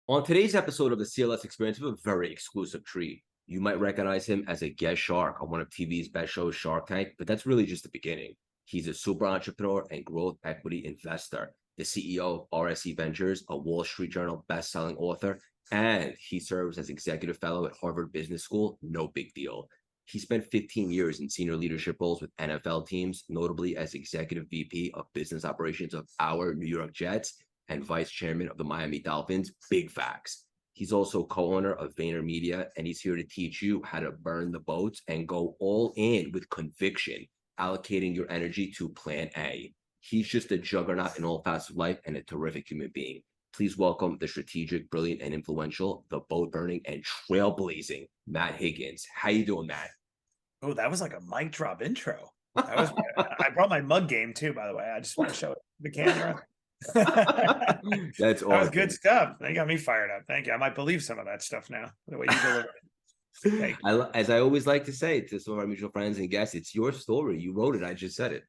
On today's episode of the CLS Experience, we have a very exclusive treat. You might recognize him as a guest shark on one of TV's best shows, Shark Tank, but that's really just the beginning. He's a super entrepreneur and growth equity investor, the CEO of RSE Ventures, a Wall Street Journal best-selling author, and he serves as executive fellow at Harvard Business School. No big deal. He spent 15 years in senior leadership roles with NFL teams, notably as executive VP of business operations of our New York Jets and vice chairman of the Miami Dolphins. Big facts. He's also co-owner of VaynerMedia, and he's here to teach you how to burn the boats and go all in with conviction, allocating your energy to plan A. He's just a juggernaut in all facets of life and a terrific human being. Please welcome the strategic, brilliant, and influential, the boat burning and trailblazing Matt Higgins. How you doing, Matt? Oh, that was like a mic drop intro. That was. I brought my mug game too, by the way. I just want to show it to the camera. That's That was awesome. good stuff. They got me fired up. Thank you. I might believe some of that stuff now, the way you deliver it. Thank you. As I always like to say to some of our mutual friends and guests, it's your story. You wrote it. I just said it.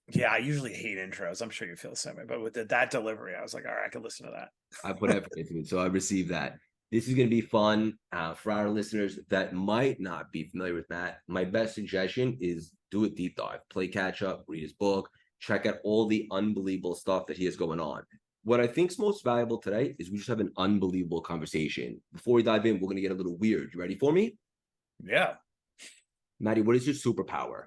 Yeah, I usually hate intros. I'm sure you feel the same way, but with that delivery, I was like, all right, I can listen to that. I put effort into it, so I received that. This is going to be fun for our listeners that might not be familiar with Matt. My best suggestion is do a deep dive, play catch up, read his book, check out all the unbelievable stuff that he has going on. What I think is most valuable today is we just have an unbelievable conversation. Before we dive in, we're going to get a little weird. You ready for me? Yeah. Maddie, what is your superpower?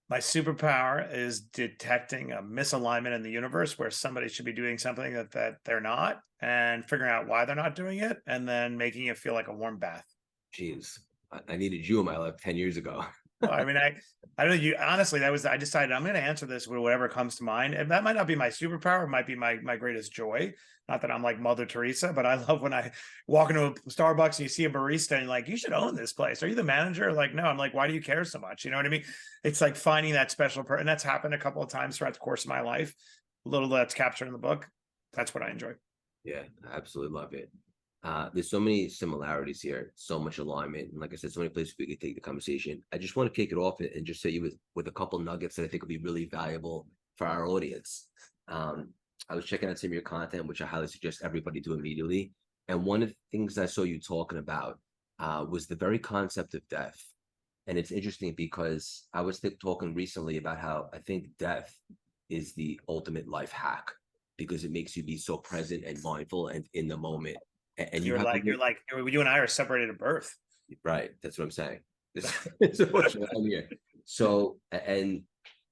My superpower is detecting a misalignment in the universe where somebody should be doing something that they're not, and figuring out why they're not doing it, and then making it feel like a warm bath. Jeez, I needed you in my life 10 years ago. I mean, I don't know. You honestly, I decided I'm going to answer this with whatever comes to mind, and that might not be my superpower. It might be my greatest joy. Not that I'm like Mother Teresa, but I love when I walk into a Starbucks and you see a barista and you're like, you should own this place. Are you the manager? Like, no. I'm like, why do you care so much? You know what I mean? It's like finding that special person, and that's happened a couple of times throughout the course of my life. A little that's captured in the book. That's what I enjoy. Yeah, I absolutely love it. There's so many similarities here, so much alignment, and like I said, so many places we could take the conversation. I just want to kick it off and just say you with a couple nuggets that I think would be really valuable for our audience. I was checking out some of your content, which I highly suggest everybody do immediately. And one of the things I saw you talking about was the very concept of death. And it's interesting because I was talking recently about how I think death is the ultimate life hack because it makes you be so present and mindful and in the moment. And you You're have like, you're like, you and I are separated at birth. right. That's what I'm saying. It's a question I'm here. So, and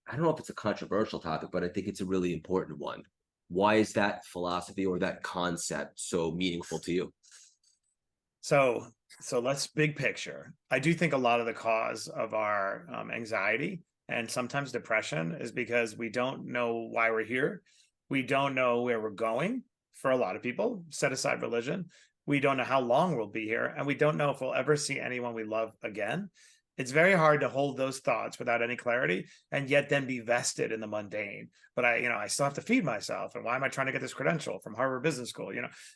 I don't know if it's a controversial topic, but I think it's a really important one. Why is that philosophy or that concept so meaningful to you? So, so let's big picture. I do think a lot of the cause of our anxiety and sometimes depression is because we don't know why we're here. We don't know where we're going. For a lot of people, set aside religion, we don't know how long we'll be here, and we don't know if we'll ever see anyone we love again. It's very hard to hold those thoughts without any clarity and yet then be vested in the mundane. But I still have to feed myself. And why am I trying to get this credential from Harvard Business School?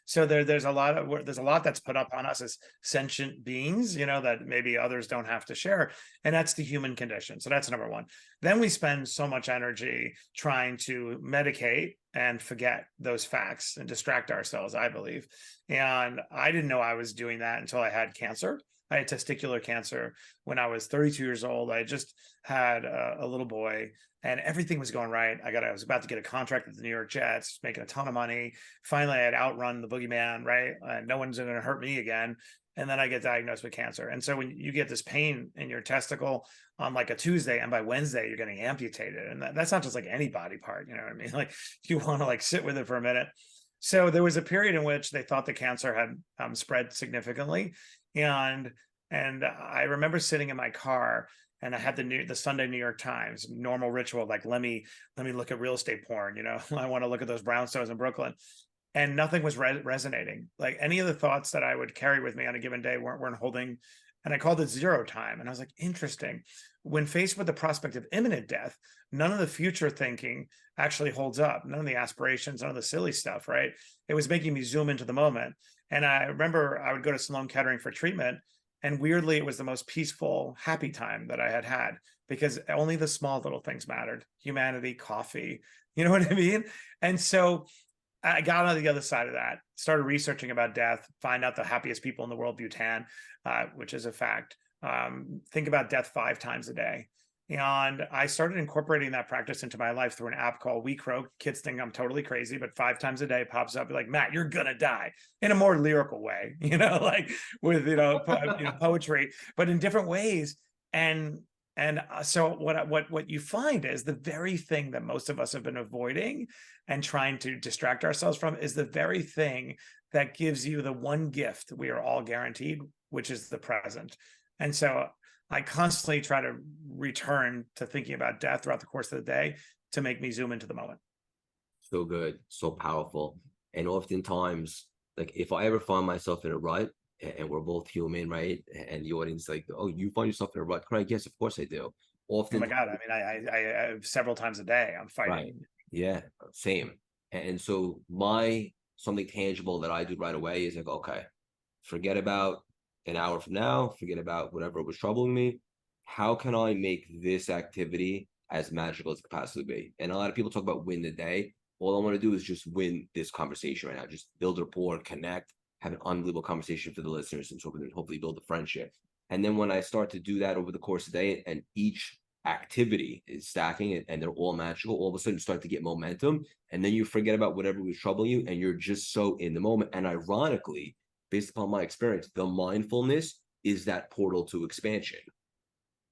So there's a lot that's put up on us as sentient beings, that maybe others don't have to share. And that's the human condition. So that's number one. Then we spend so much energy trying to medicate and forget those facts and distract ourselves, I believe. And I didn't know I was doing that until I had cancer. I had testicular cancer when I was 32 years old. I just had a little boy and everything was going right. I was about to get a contract with the New York Jets, making a ton of money. Finally, I had outrun the boogeyman, right? No one's going to hurt me again. And then I get diagnosed with cancer. And so when you get this pain in your testicle on like a Tuesday, and by Wednesday, you're getting amputated. And that's not just like any body part, you know what I mean? Like you want to like sit with it for a minute. So there was a period in which they thought the cancer had spread significantly. And I remember sitting in my car and I had the Sunday New York Times, normal ritual, like let me look at real estate porn, I want to look at those brownstones in Brooklyn. And nothing was resonating. Like any of the thoughts that I would carry with me on a given day weren't holding. And I called it zero time. And I was like, interesting. When faced with the prospect of imminent death, none of the future thinking actually holds up. None of the aspirations, none of the silly stuff, right? It was making me zoom into the moment. And I remember I would go to Sloan Kettering for treatment. And weirdly, it was the most peaceful, happy time that I had had because only the small little things mattered. Humanity, coffee, you know what I mean? And so I got on the other side of that, started researching about death, find out the happiest people in the world, Bhutan, which is a fact. Think about death 5 times a day. And I started incorporating that practice into my life through an app called We Croak. Kids think I'm totally crazy, but 5 times a day it pops up like, Matt, you're gonna die, in a more lyrical way, like with poetry, but in different ways. And so what you find is the very thing that most of us have been avoiding and trying to distract ourselves from is the very thing that gives you the one gift we are all guaranteed, which is the present. And so I constantly try to return to thinking about death throughout the course of the day to make me zoom into the moment. So good, so powerful. And oftentimes, like if I ever find myself in a rut, and we're both human, right? And the audience like, oh, you find yourself in a rut, Craig? Yes, of course I do. Oh my Often, God. I mean, I several times a day I'm right. fighting. Yeah, same. And so something tangible that I do right away is like, okay, forget about an hour from now, forget about whatever was troubling me. How can I make this activity as magical as it can possibly be? And a lot of people talk about win the day. All I want to do is just win this conversation right now, just build rapport, connect, have an unbelievable conversation for the listeners, and so we can hopefully build a friendship. And then when I start to do that over the course of the day, and each activity is stacking and they're all magical, all of a sudden you start to get momentum, and then you forget about whatever was troubling you, and you're just so in the moment. And ironically, based upon my experience, the mindfulness is that portal to expansion.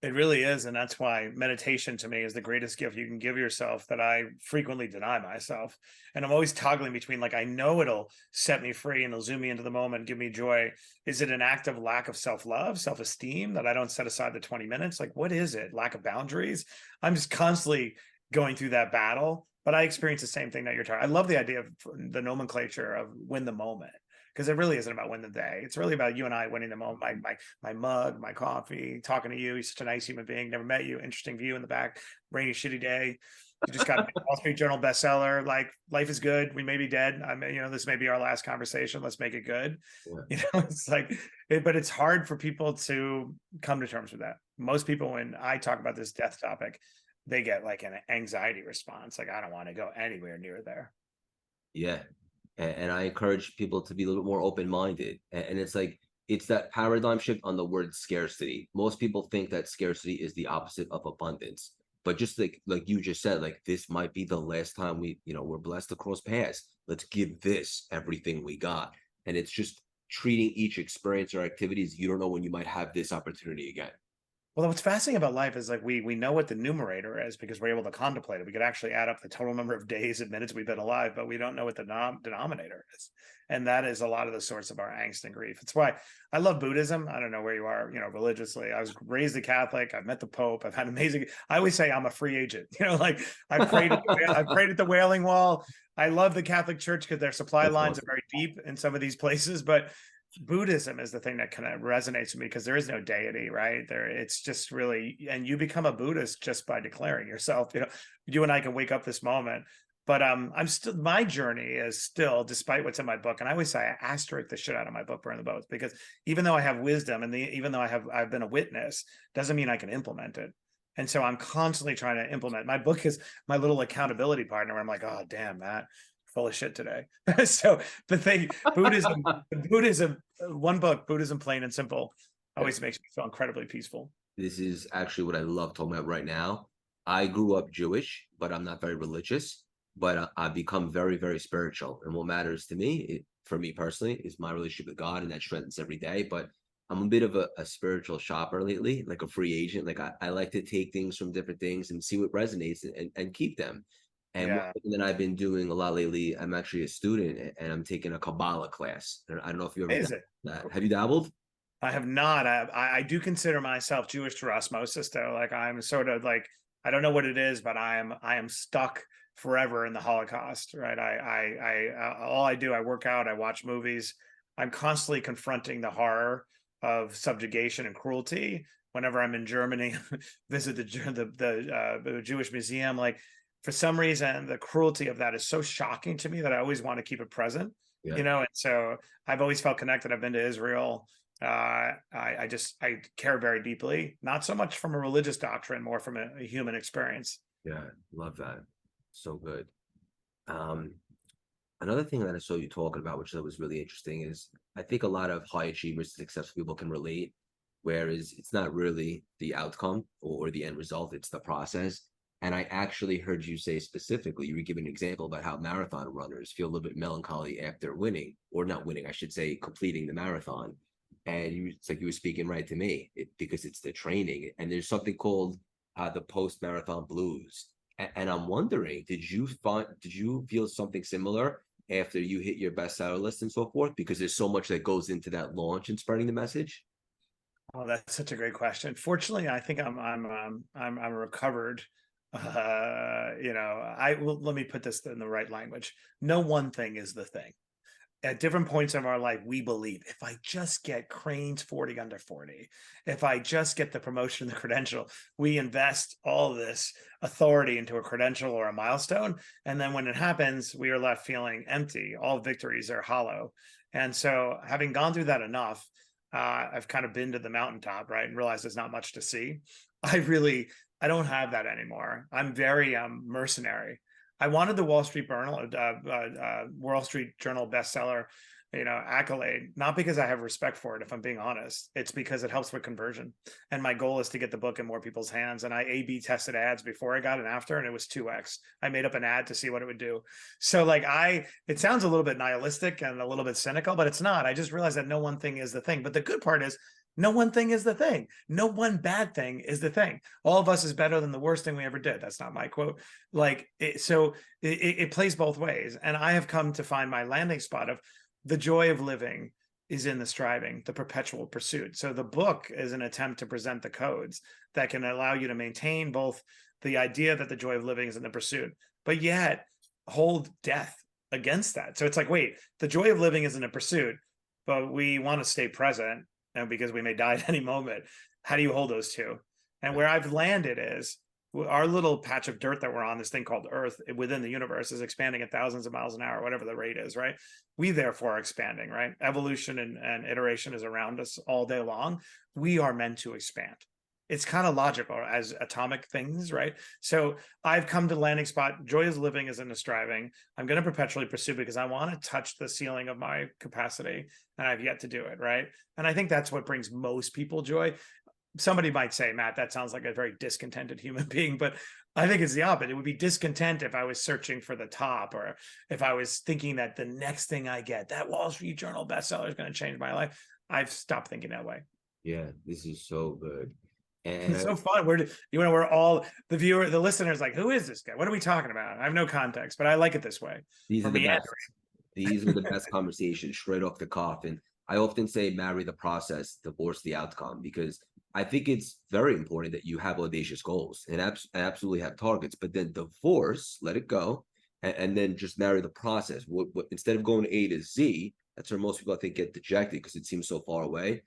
It really is. And that's why meditation to me is the greatest gift you can give yourself that I frequently deny myself. And I'm always toggling between like, I know it'll set me free and it'll zoom me into the moment, give me joy. Is it an act of lack of self-love, self-esteem that I don't set aside the 20 minutes? Like, what is it? Lack of boundaries? I'm just constantly going through that battle, but I experience the same thing that you're talking. I love the idea of the nomenclature of win the moment, because it really isn't about winning the day. It's really about you and I winning the moment. My mug, my coffee, talking to you. You're such a nice human being. Never met you. Interesting view in the back. Rainy, shitty day. You just got a Wall Street Journal bestseller. Like, life is good. We may be dead. I mean, this may be our last conversation. Let's make it good. Yeah. It's like, but it's hard for people to come to terms with that. Most people, when I talk about this death topic, they get like an anxiety response. Like, I don't want to go anywhere near there. Yeah. And I encourage people to be a little bit more open-minded. And it's like, it's that paradigm shift on the word scarcity. Most people think that scarcity is the opposite of abundance. But just like you just said, like this might be the last time we're blessed to cross paths. Let's give this everything we got. And it's just treating each experience or activities. You don't know when you might have this opportunity again. Well, what's fascinating about life is like we know what the numerator is because we're able to contemplate it. We could actually add up the total number of days and minutes we've been alive, but we don't know what the denominator is. And that is a lot of the source of our angst and grief. It's why I love Buddhism. I don't know where you are, religiously. I was raised a Catholic. I've met the Pope. I've had amazing. I always say I'm a free agent. Like I prayed at the Wailing Wall. I love the Catholic Church because their supply That's lines awesome. are very deep in some of these places, but Buddhism is the thing that kind of resonates with me because there is no deity, right? It's just really, and you become a Buddhist just by declaring yourself. You and I can wake up this moment, but I'm still, my journey is still, despite what's in my book, and I always say I asterisk the shit out of my book, Burn the Boats, because even though I have wisdom and even though I've been a witness, doesn't mean I can implement it. And so I'm constantly trying to implement. My book is my little accountability partner. Where I'm like, oh damn, Matt, full of shit today. So the thing, Buddhism, one book, Buddhism Plain and Simple, always makes me feel incredibly peaceful. This is actually what I love talking about right now. I grew up Jewish, but I'm not very religious, but I've become very, very spiritual. And what matters to me, for me personally, is my relationship with God, and that strengthens every day. But I'm a bit of a spiritual shopper lately, like a free agent. Like I like to take things from different things and see what resonates and keep them. And one Yeah. thing that I've been doing a lot lately, I'm actually a student and I'm taking a Kabbalah class. I don't know if you ever Is done it? that. Have you dabbled? I have not. I do consider myself Jewish through osmosis, though. Like I'm sort of like, I don't know what it is, but I am stuck forever in the Holocaust, right? All I do, I work out, I watch movies. I'm constantly confronting the horror of subjugation and cruelty. Whenever I'm in Germany, visit the Jewish museum. Like for some reason, the cruelty of that is so shocking to me that I always want to keep it present. Yeah. And so I've always felt connected. I've been to Israel. I care very deeply, not so much from a religious doctrine, more from a human experience. Yeah, love that. So good. Um, Another thing that I saw you talking about, which I thought was really interesting, is I think a lot of high achievers, successful people can relate, whereas it's not really the outcome or the end result, it's the process. And I actually heard you say specifically, you were giving an example about how marathon runners feel a little bit melancholy after winning, or not winning, I should say, completing the marathon. And it's like you were speaking right to me because it's the training. And there's something called the post marathon blues. And I'm wondering, did you feel something similar after you hit your bestseller list and so forth? Because there's so much that goes into that launch and spreading the message. Oh, that's such a great question. Fortunately, I think I'm recovered. I will, let me put this in the right language. No one thing is the thing. At different points of our life, we believe if I just get Crane's 40 under 40, if I just get the promotion, the credential, we invest all this authority into a credential or a milestone. And then when it happens, we are left feeling empty. All victories are hollow. And so having gone through that enough, I've kind of been to the mountaintop, right, and realized there's not much to see. I don't have that anymore. I'm very mercenary. I wanted the Wall Street Journal bestseller, accolade, not because I have respect for it. If I'm being honest, it's because it helps with conversion. And my goal is to get the book in more people's hands. And I A/B tested ads before I got it after, and it was 2x. I made up an ad to see what it would do. So it sounds a little bit nihilistic and a little bit cynical, but it's not. I just realized that no one thing is the thing. But the good part is, no one thing is the thing. No one bad thing is the thing. All of us is better than the worst thing we ever did. That's not my quote. It plays both ways. And I have come to find my landing spot of the joy of living is in the striving, the perpetual pursuit. So the book is an attempt to present the codes that can allow you to maintain both the idea that the joy of living is in the pursuit, but yet hold death against that. So it's like, wait, the joy of living is in a pursuit, but we want to stay present, and because we may die at any moment. How do you hold those two? And where I've landed is our little patch of dirt that we're on, this thing called Earth within the universe, is expanding at thousands of miles an hour, whatever the rate is, right? We therefore are expanding, right? Evolution and iteration is around us all day long. We are meant to expand. It's kind of logical as atomic things, right? So I've come to landing spot. Joy is living is in the striving. I'm going to perpetually pursue because I want to touch the ceiling of my capacity, and I've yet to do it, right? And I think that's what brings most people joy. Somebody might say, Matt, that sounds like a very discontented human being, but I think it's the opposite. It would be discontent if I was searching for the top, or if I was thinking that the next thing I get, that Wall Street Journal bestseller is going to change my life. I've stopped thinking that way. Yeah, this is so good. And It's so fun. We're all the listeners like, who is this guy? What are we talking about? I have no context, but I like it this way. these For are the me, best. These are the best conversations straight off the cuff. And I often say, marry the process, divorce the outcome, because I think it's very important that you have audacious goals and absolutely have targets, but then divorce, let it go, and then just marry the process. Instead of going A to Z, that's where most people I think get dejected because it seems so far away.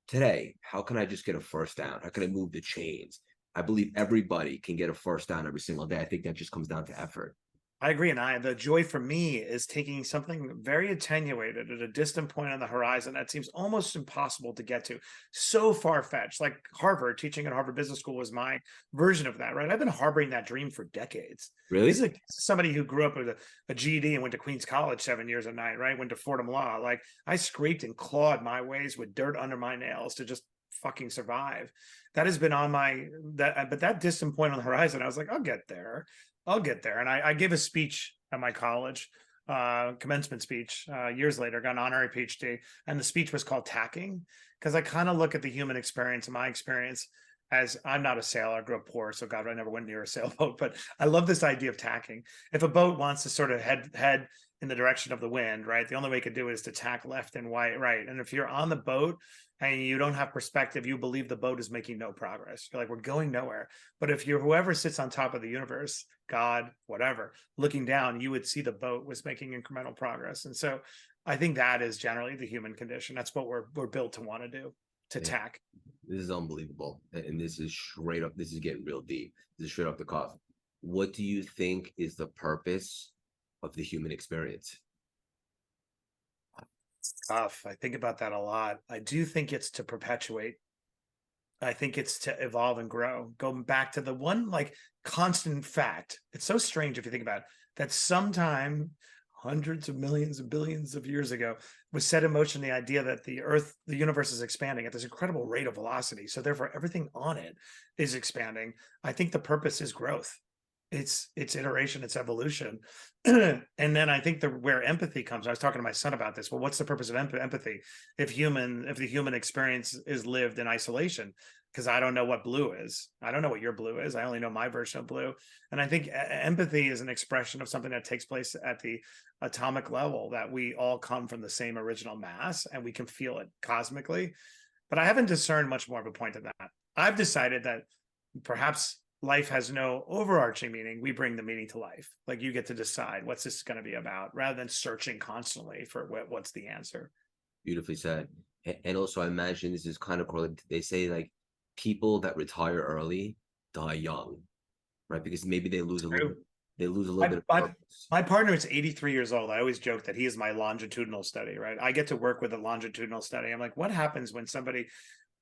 Today, how can I just get a first down? How can I move the chains? I believe everybody can get a first down every single day. I think that just comes down to effort. I agree. And the joy for me is taking something very attenuated at a distant point on the horizon that seems almost impossible to get to, so far-fetched. Like Harvard, teaching at Harvard Business School was my version of that, right? I've been harboring that dream for decades. This Really? is somebody who grew up with a GED and went to Queens College 7 years a night, right? Went to Fordham Law. Like, I scraped and clawed my ways with dirt under my nails to just fucking survive. That has been on but that distant point on the horizon, I was like, I'll get there. I'll get there. And I gave a speech at my college, commencement speech, years later, got an honorary PhD. And the speech was called Tacking, because I kind of look at the human experience and my experience as, I'm not a sailor, I grew up poor. So God, I never went near a sailboat, but I love this idea of tacking. If a boat wants to sort of head in the direction of the wind, right? The only way it could do it is to tack left and right. And if you're on the boat and you don't have perspective, you believe the boat is making no progress. You're like, we're going nowhere. But if you're whoever sits on top of the universe, God, whatever, looking down, you would see the boat was making incremental progress. And so I think that is generally the human condition. That's what we're built to want to do, to Yeah. tack. This is unbelievable. And this is straight up, this is getting real deep. This is straight off the cuff. What do you think is the purpose of the human experience? Tough. I think about that a lot. I do think it's to perpetuate. I think it's to evolve and grow. Going back to the one like constant fact. It's so strange if you think about it, that sometime hundreds of millions and billions of years ago, was set in motion the idea that the Earth, the universe is expanding at this incredible rate of velocity. So therefore, everything on it is expanding. I think the purpose is growth. It's iteration, it's evolution. And then I think where empathy comes, I was talking to my son about this. Well, what's the purpose of empathy if the human experience is lived in isolation? Because I don't know what blue is. I don't know what your blue is. I only know my version of blue. And I think empathy is an expression of something that takes place at the atomic level, that we all come from the same original mass and we can feel it cosmically. But I haven't discerned much more of a point than that. I've decided that perhaps life has no overarching meaning. We bring the meaning to life. Like, you get to decide what's this going to be about, rather than searching constantly for what's the answer. Beautifully said. And also, I imagine this is kind of correlated. They say like people that retire early die young, right? Because maybe they lose a little bit of purpose. My partner is 83 years old. I always joke that he is my longitudinal study, right? I get to work with a longitudinal study. I'm like, what happens when somebody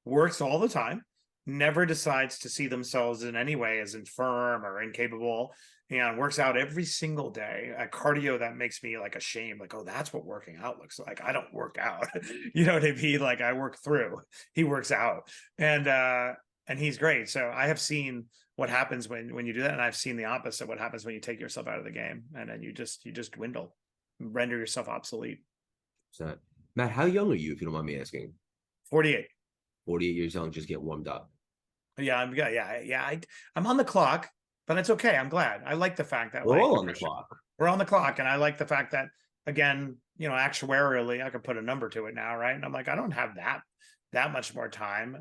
works all the time, never decides to see themselves in any way as infirm or incapable, and works out every single day at cardio that makes me like ashamed, like, oh, that's what working out looks like. I don't work out. You know what I mean? Like, I work through, he works out. And he's great. So I have seen what happens when you do that, and I've seen the opposite, what happens when you take yourself out of the game, and then you just dwindle, render yourself obsolete. So, Matt, how young are you, if you don't mind me asking? 48. 48 years young, just get warmed up. Yeah, I'm on the clock, but it's okay. I'm glad. I like the fact that We're all on the clock. We're on the clock, and I like the fact that, again, actuarially, I could put a number to it now, right? And I'm like, I don't have that much more time,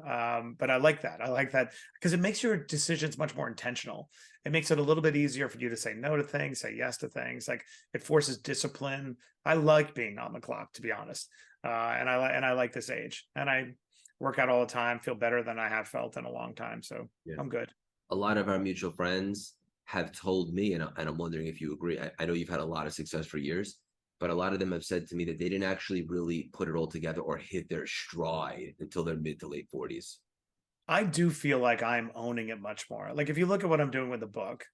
but I like that. I like that because it makes your decisions much more intentional. It makes it a little bit easier for you to say no to things, say yes to things. Like, it forces discipline. I like being on the clock, to be honest, and I like this age, and I work out all the time, feel better than I have felt in a long time. So yeah. I'm good. A lot of our mutual friends have told me, and I'm wondering if you agree. I know you've had a lot of success for years, but a lot of them have said to me that they didn't actually really put it all together or hit their stride until their mid to late 40s. I do feel like I'm owning it much more. Like, if you look at what I'm doing with the book,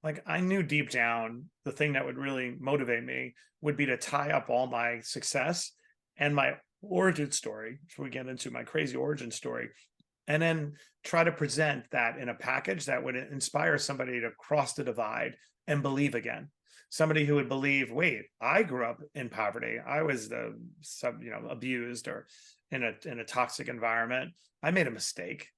like, I knew deep down the thing that would really motivate me would be to tie up all my success and my origin story, so we get into my crazy origin story, and then try to present that in a package that would inspire somebody to cross the divide and believe again. Somebody who would believe, wait, I grew up in poverty. I was abused or in a toxic environment. I made a mistake.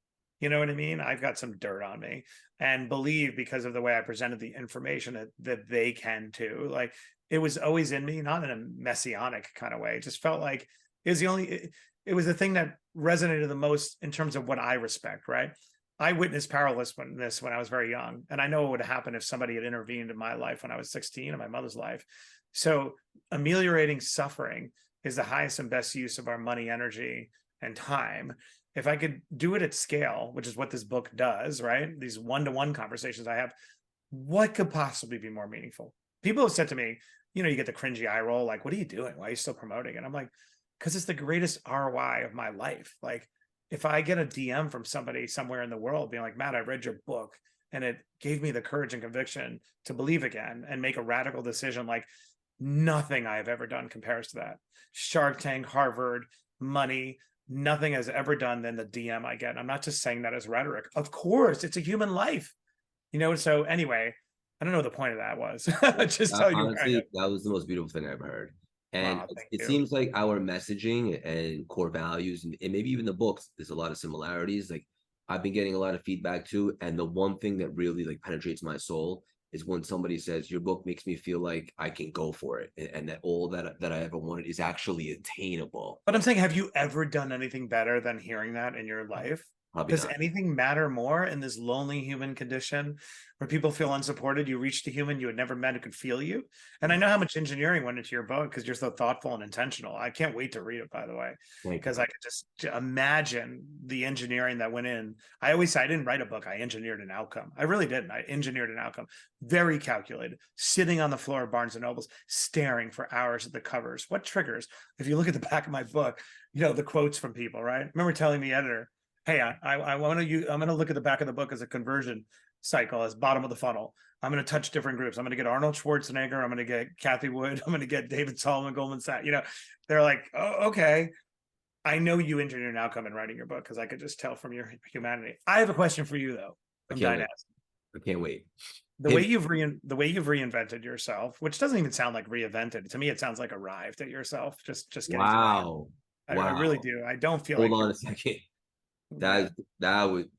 You know what I mean? I've got some dirt on me, and believe, because of the way I presented the information, that they can too. Like, it was always in me, not in a messianic kind of way. It just felt like it was the thing that resonated the most in terms of what I respect, right? I witnessed powerlessness when I was very young, and I know what would happen if somebody had intervened in my life when I was 16, in my mother's life. So ameliorating suffering is the highest and best use of our money, energy, and time. If I could do it at scale, which is what this book does, right? These one-to-one conversations I have, what could possibly be more meaningful? People have said to me, you get the cringy eye roll, like, what are you doing? Why are you still promoting it? I'm like, because it's the greatest ROI of my life. Like, if I get a DM from somebody somewhere in the world being like, Matt, I read your book and it gave me the courage and conviction to believe again and make a radical decision, like, nothing I have ever done compares to that. Shark Tank, Harvard, money, nothing has ever done than the DM I get. I'm not just saying that as rhetoric. Of course, it's a human life. So anyway, I don't know what the point of that was. Just tell you. Honestly, that was the most beautiful thing I ever heard. And it seems like our messaging and core values, and maybe even the books, there's a lot of similarities. Like, I've been getting a lot of feedback too. And the one thing that really like penetrates my soul is when somebody says, your book makes me feel like I can go for it, and that all that I ever wanted is actually attainable. But I'm saying, have you ever done anything better than hearing that in your life? Does anything matter more in this lonely human condition where people feel unsupported? You reached a human you had never met who could feel you. And I know how much engineering went into your book because you're so thoughtful and intentional. I can't wait to read it, by the way, because I could just imagine the engineering that went in. I always say I didn't write a book. I engineered an outcome. I really didn't. I engineered an outcome. Very calculated, sitting on the floor of Barnes and Nobles, staring for hours at the covers. What triggers? If you look at the back of my book, the quotes from people, right? I remember telling the editor, hey, I'm going to look at the back of the book as a conversion cycle, as bottom of the funnel. I'm going to touch different groups. I'm going to get Arnold Schwarzenegger. I'm going to get Kathy Wood. I'm going to get David Solomon, Goldman Sachs. They're like, oh, okay. I know you engineered an outcome in writing your book because I could just tell from your humanity. I have a question for you though. I I'm can't dying wait. to ask. I can't wait. The way you've reinvented yourself, which doesn't even sound like reinvented. To me, it sounds like arrived at yourself. Just getting to the end. Wow. I really Wow. do. I don't feel Hold like on you're. a second. Yeah.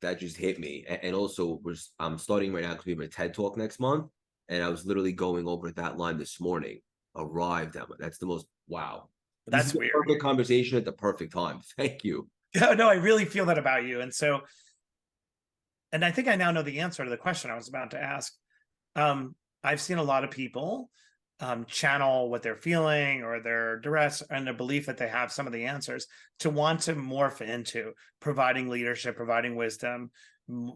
That just hit me. And also I'm starting right now because we have a TED talk next month. And I was literally going over that line this morning. Arrived at that's the most wow. This is That's the weird. perfect conversation at the perfect time. Thank you. No, I really feel that about you. And I think I now know the answer to the question I was about to ask. I've seen a lot of people channel what they're feeling or their duress and their belief that they have some of the answers to want to morph into providing leadership, providing wisdom,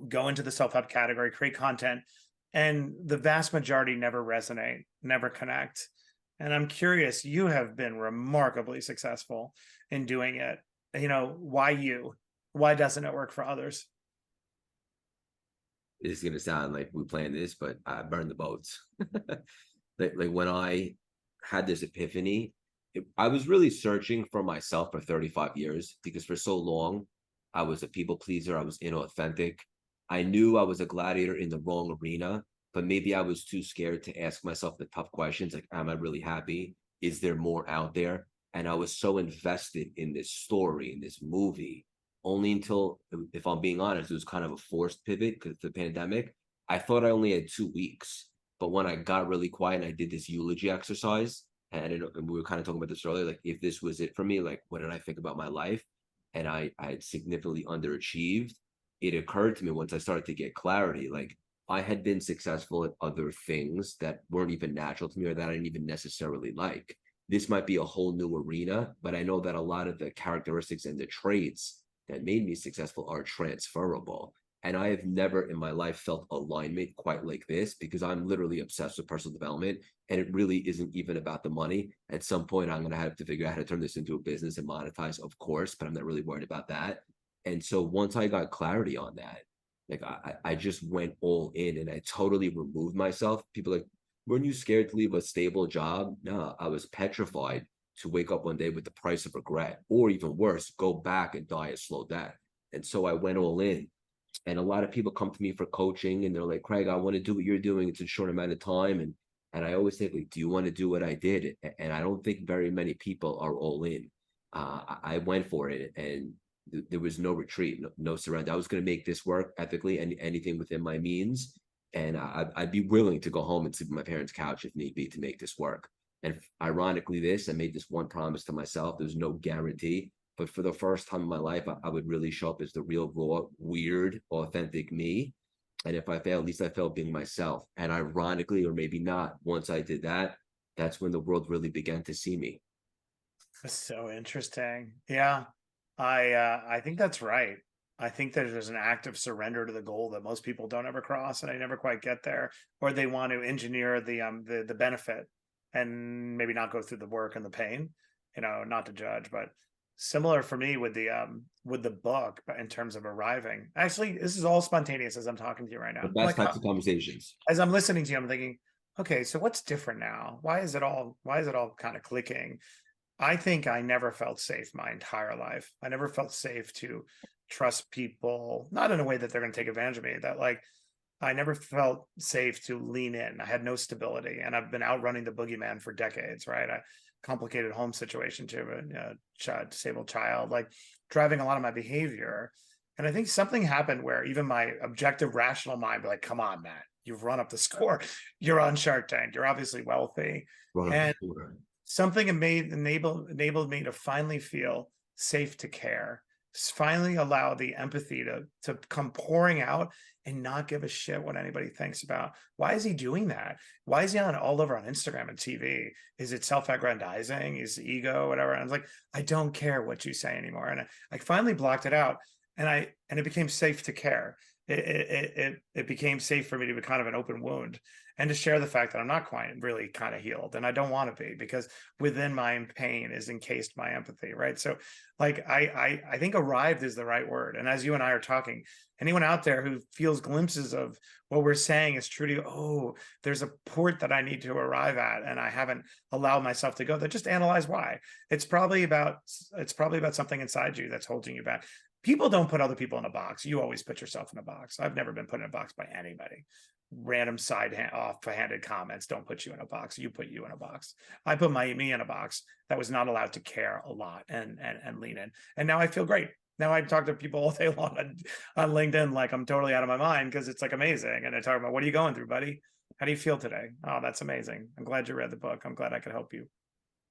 go into the self-help category, create content. And the vast majority never resonate, never connect. And I'm curious, you have been remarkably successful in doing it. Why you? Why doesn't it work for others? This is gonna sound like we planned this, but I burned the boats. Like when I had this epiphany, I was really searching for myself for 35 years because for so long I was a people pleaser. I was inauthentic. I knew I was a gladiator in the wrong arena, but maybe I was too scared to ask myself the tough questions like, am I really happy? Is there more out there? And I was so invested in this story, in this movie, only until, if I'm being honest, it was kind of a forced pivot because of the pandemic. I thought I only had 2 weeks. But when I got really quiet and I did this eulogy exercise, and we were kind of talking about this earlier, like if this was it for me, like what did I think about my life? And I had significantly underachieved. It occurred to me once I started to get clarity, like I had been successful at other things that weren't even natural to me or that I didn't even necessarily like. This might be a whole new arena, but I know that a lot of the characteristics and the traits that made me successful are transferable. And I have never in my life felt alignment quite like this because I'm literally obsessed with personal development. And it really isn't even about the money. At some point, I'm going to have to figure out how to turn this into a business and monetize, of course, but I'm not really worried about that. And so once I got clarity on that, like I just went all in and I totally removed myself. People like, weren't you scared to leave a stable job? No, I was petrified to wake up one day with the price of regret, or even worse, go back and die a slow death. And so I went all in. And a lot of people come to me for coaching and they're like, Craig, I want to do what you're doing. It's a short amount of time. And I always say, like, do you want to do what I did? And I don't think very many people are all in. I went for it and there was no retreat, no surrender. I was going to make this work ethically and anything within my means. And I'd be willing to go home and sleep on my parents' couch if need be to make this work. And ironically, I made this one promise to myself. There's no guarantee, but for the first time in my life, I would really show up as the real, raw, weird, authentic me. And if I fail, at least I failed being myself. And ironically, or maybe not, once I did that, that's when the world really began to see me. That's so interesting. Yeah. I think that's right. I think that there's an active surrender to the goal that most people don't ever cross, and I never quite get there, or they want to engineer the benefit and maybe not go through the work and the pain. Not to judge, but similar for me with the book, but in terms of arriving. Actually, this is all spontaneous as I'm talking to you right The now. best types of conversations. As I'm listening to you, I'm thinking, okay, so what's different now? Why is it all kind of clicking? I think I never felt safe my entire life. I never felt safe to trust people, not in a way that they're going to take advantage of me. That like, I never felt safe to lean in. I had no stability, and I've been outrunning the boogeyman for decades. Right, a complicated home situation too, a disabled child, like driving a lot of my behavior. And I think something happened where even my objective, rational mind be like, "Come on, Matt, you've run up the score. You're on Shark Tank. You're obviously wealthy." And something enabled me to finally feel safe to care, finally allow the empathy to come pouring out and not give a shit what anybody thinks about. Why is he doing that? Why is he on all over on Instagram and TV? Is it self-aggrandizing? Is ego, whatever? And I was like, I don't care what you say anymore. And I finally blocked it out, and it became safe to care. it became safe for me to be kind of an open wound and to share the fact that I'm not quite really kind of healed, and I don't want to be, because within my pain is encased my empathy, right? So like I think arrived is the right word. And as you and I are talking, anyone out there who feels glimpses of what we're saying is true to you, oh, there's a port that I need to arrive at and I haven't allowed myself to go there, just analyze why. It's probably about something inside you that's holding you back. People don't put other people in a box. You always put yourself in a box. I've never been put in a box by anybody. Random offhanded comments don't put you in a box. You put you in a box. I put me in a box that was not allowed to care a lot and lean in. And now I feel great. Now I talk to people all day long on LinkedIn like I'm totally out of my mind, because it's like amazing. And I talk about, what are you going through, buddy? How do you feel today? Oh, that's amazing. I'm glad you read the book. I'm glad I could help you.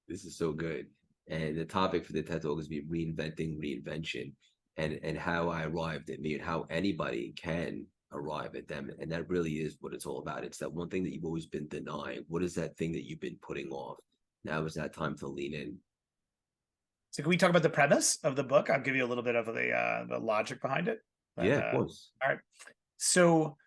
This is so good. And the topic for the TED Talk is be reinventing reinvention, and how I arrived at me and how anybody can arrive at them. And that really is what it's all about. It's that one thing that you've always been denying. What is that thing that you've been putting off? Now is that time to lean in. So can we talk about the premise of the book? I'll give you a little bit of the logic behind it. Yeah, of course. All right. So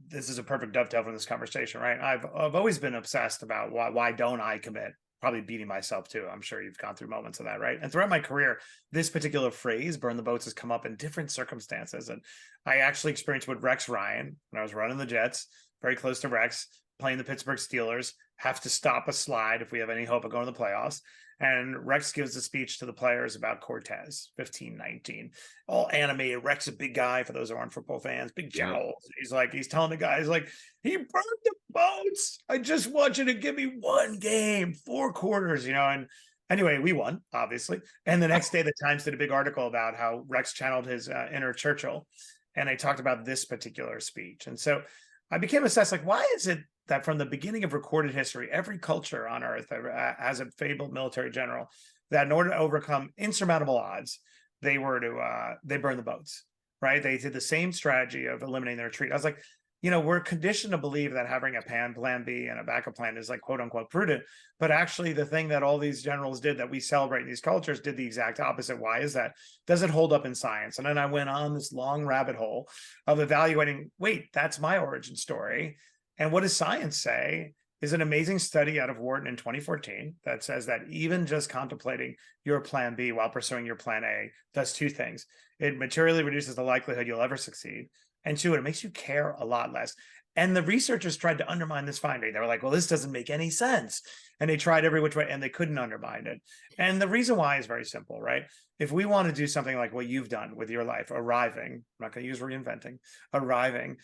this is a perfect dovetail from this conversation, right? I've always been obsessed about why don't I commit? Probably beating myself too. I'm sure you've gone through moments of that, right? And throughout my career, this particular phrase, burn the boats, has come up in different circumstances. And I actually experienced with Rex Ryan when I was running the Jets, very close to Rex, playing the Pittsburgh Steelers, have to stop a slide if we have any hope of going to the playoffs. And Rex gives a speech to the players about Cortez, 15-19, all animated. Rex is a big guy, for those who aren't football fans, big jowls. He's telling the guys, like, he burned the boats. I just want you to give me one game, 4 quarters, And anyway, we won, obviously. And the next day, the Times did a big article about how Rex channeled his inner Churchill. And they talked about this particular speech. And so I became obsessed, like, why is it that from the beginning of recorded history, every culture on earth has a fabled military general that in order to overcome insurmountable odds, they burn the boats, right? They did the same strategy of eliminating their retreat. I was like, we're conditioned to believe that having a plan B and a backup plan is like quote unquote prudent. But actually the thing that all these generals did that we celebrate in these cultures did the exact opposite. Why is that? Does it hold up in science? And then I went on this long rabbit hole of evaluating, wait, that's my origin story. And what does science say? Is an amazing study out of Wharton in 2014 that says that even just contemplating your plan B while pursuing your plan A does 2 things. It materially reduces the likelihood you'll ever succeed. And 2, it makes you care a lot less. And the researchers tried to undermine this finding. They were like, well, this doesn't make any sense. And they tried every which way and they couldn't undermine it. And the reason why is very simple, right? If we want to do something like what you've done with your life, arriving, I'm not going to use reinventing, arriving,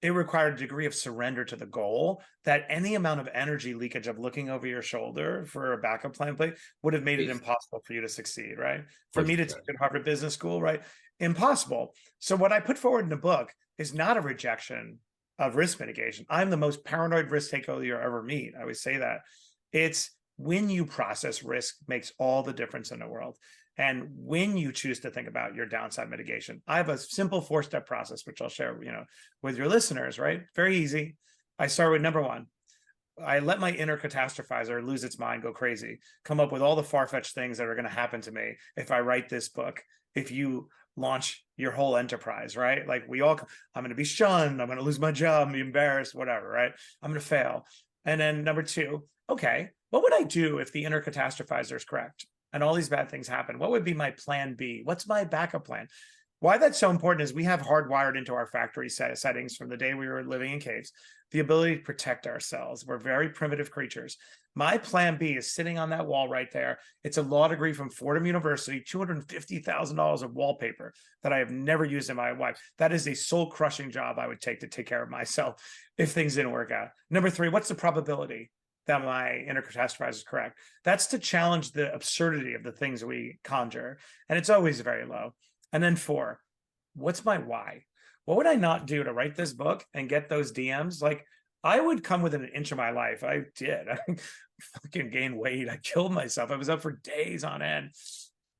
it required a degree of surrender to the goal that any amount of energy leakage of looking over your shoulder for a backup plan play would have made it impossible for you to succeed, right? For me to teach at Harvard Business School, right? Impossible. So what I put forward in the book is not a rejection of risk mitigation. I'm the most paranoid risk taker you'll ever meet. I always say that. It's when you process risk makes all the difference in the world. And when you choose to think about your downside mitigation, I have a simple 4-step process, which I'll share, with your listeners, right? Very easy. I start with number 1. I let my inner catastrophizer lose its mind, go crazy, come up with all the far-fetched things that are going to happen to me if I write this book, if you launch your whole enterprise, right? Like I'm going to be shunned, I'm going to lose my job, be embarrassed, whatever, right? I'm going to fail. And then number 2, okay, what would I do if the inner catastrophizer is correct and all these bad things happen? What would be my plan B? What's my backup plan? Why that's so important is we have hardwired into our factory settings from the day we were living in caves, the ability to protect ourselves. We're very primitive creatures. My plan B is sitting on that wall right there. It's a law degree from Fordham University, $250,000 of wallpaper that I have never used in my life. That is a soul-crushing job I would take to take care of myself if things didn't work out. Number 3, what's the probability that my inner catastrophizer is correct? That's to challenge the absurdity of the things we conjure. And it's always very low. And then 4, what's my why? What would I not do to write this book and get those DMs? Like, I would come within an inch of my life. I did. I fucking gained weight. I killed myself. I was up for days on end.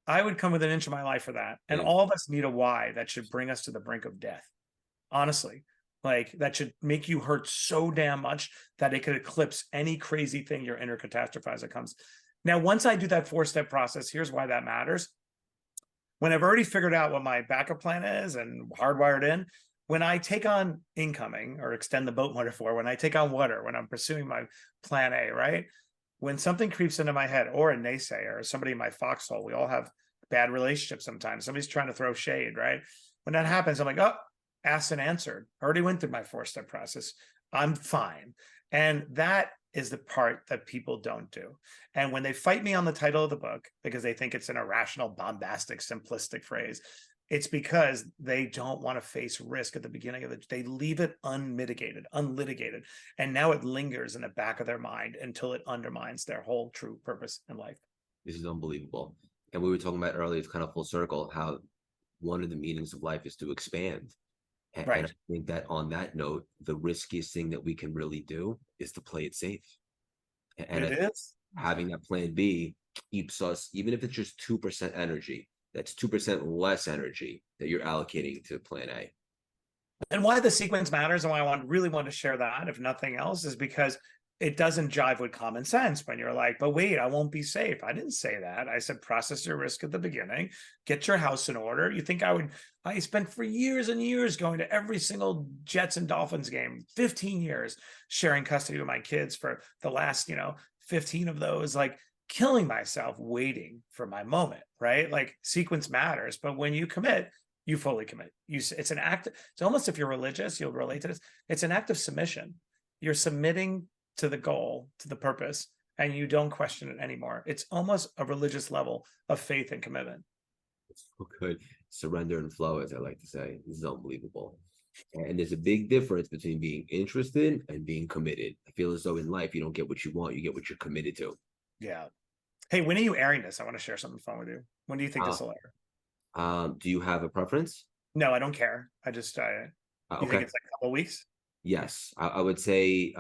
I would come within an inch of my life for that. And all of us need a why that should bring us to the brink of death. Honestly, like that should make you hurt so damn much that it could eclipse any crazy thing your inner catastrophizer comes. Now, once I do that 4-step process, here's why that matters. when I've already figured out what my backup plan is and hardwired in, when I take on incoming, or extend the boat metaphor, when I take on water, when I'm pursuing my plan A, right? When something creeps into my head, or a naysayer, or somebody in my foxhole, we all have bad relationships sometimes. Somebody's trying to throw shade, right? When that happens, I'm like, oh, asked and answered. I already went through my 4-step process. I'm fine. And that is the part that people don't do. And when they fight me on the title of the book because they think it's an irrational, bombastic, simplistic phrase, it's because they don't want to face risk at the beginning of it. They leave it unmitigated, unlitigated. And now it lingers in the back of their mind until it undermines their whole true purpose in life. This is unbelievable. And we were talking about earlier, it's kind of full circle, how one of the meanings of life is to expand. And Right. I think that on that note, the riskiest thing that we can really do is to play it safe. And It is. having that plan B keeps us, even if it's just 2% energy, that's 2% less energy that you're allocating to plan A. And why the sequence matters, and why I really want to share that, if nothing else, is because it doesn't jive with common sense when you're like, but wait, I won't be safe. I didn't say that. I said, process your risk at the beginning, get your house in order. You think I spent for years and years going to every single Jets and Dolphins game, 15 years, sharing custody with my kids for the last, 15 of those, like killing myself, waiting for my moment, right? Like sequence matters, but when you commit, you fully commit. It's an act. It's almost, if you're religious, you'll relate to this. It's an act of submission. You're submitting to the goal, to the purpose, and you don't question it anymore. It's almost a religious level of faith and commitment. It's so good. Surrender and flow, as I like to say. This is unbelievable. And there's a big difference between being interested and being committed. I feel as though in life, you don't get what you want, you get what you're committed to. Yeah. Hey, when are you airing this? I want to share something fun with you. When do you think this will air? Do you have a preference? No, I don't care. I just, you Okay. think it's like a couple of weeks? Yes, I would say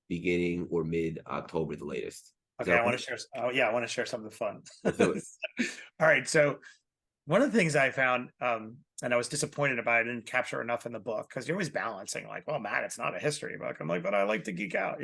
beginning or mid-October, the latest. Okay, I want to share. Oh, yeah, I want to share something fun. Let's do it. All right. So, one of the things I found, and I was disappointed about, I didn't capture enough in the book, because you're always balancing, like, well, Matt, it's not a history book. I'm like, but I like to geek out,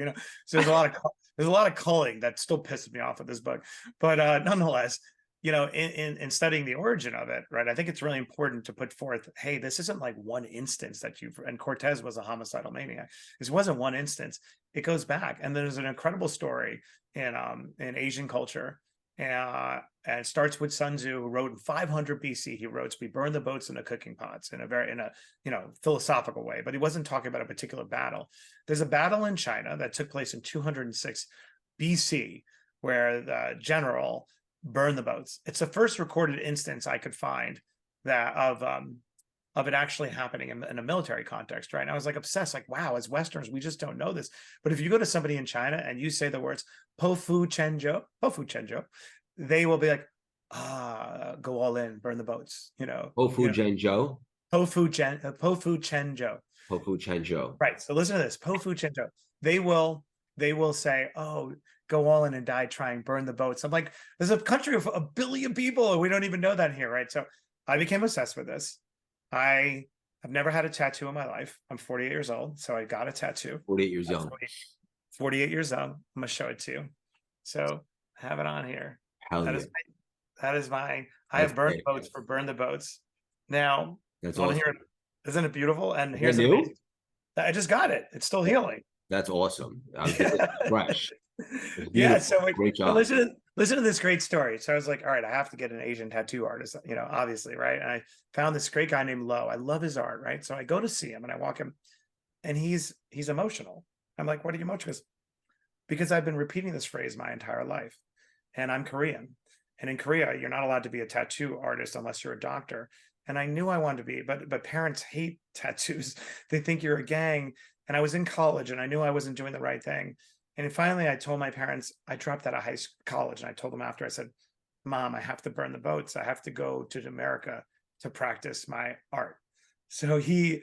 So there's a lot of culling that still pisses me off with this book, but nonetheless, in studying the origin of it, right? I think it's really important to put forth, hey, this isn't like one instance and Cortez was a homicidal maniac. This wasn't one instance. It goes back, and there's an incredible story in Asian culture. And it starts with Sun Tzu, who wrote in 500 BC. He wrote, "We burn the boats in the cooking pots," in a philosophical way. But he wasn't talking about a particular battle. There's a battle in China that took place in 206 BC, where the general burned the boats. It's the first recorded instance I could find that of it actually happening in a military context, right? And I was like obsessed, like, wow, as Westerners, we just don't know this. But if you go to somebody in China and you say the words Po Fu Chen Zhou, they will be like, go all in, burn the boats, Po Fu Chen Zhou. Po Fu Chen Zhou. Po Fu Chen Zhou. Right. So listen to this. Po Fu Chen Zhou. They will say, oh, go all in and die trying, burn the boats. I'm like, there's a country of 1 billion people, and we don't even know that here, right? So I became obsessed with this. I have never had a tattoo in my life. I'm 48 years old, so I got a tattoo. 48 years young. 48 years young. I'm gonna show it to you. So I have it on here. Hell yeah. That is my. I have burned boats for burn the boats. Now, that's awesome. Isn't it beautiful? And here's the amazing. I just got it. It's still healing. That's awesome. Fresh. Yeah. So great job. Listen to this great story. So I was like, all right, I have to get an Asian tattoo artist, obviously, right? And I found this great guy named Lo. I love his art, right? So I go to see him and I walk him, and he's emotional. I'm like, what are you emotional? Because I've been repeating this phrase my entire life, and I'm Korean. And in Korea, you're not allowed to be a tattoo artist unless you're a doctor. And I knew I wanted to be, but parents hate tattoos. They think you're a gang. And I was in college, and I knew I wasn't doing the right thing. And finally, I told my parents, I dropped out of college, and I told them after, I said, Mom, I have to burn the boats. I have to go to America to practice my art. So he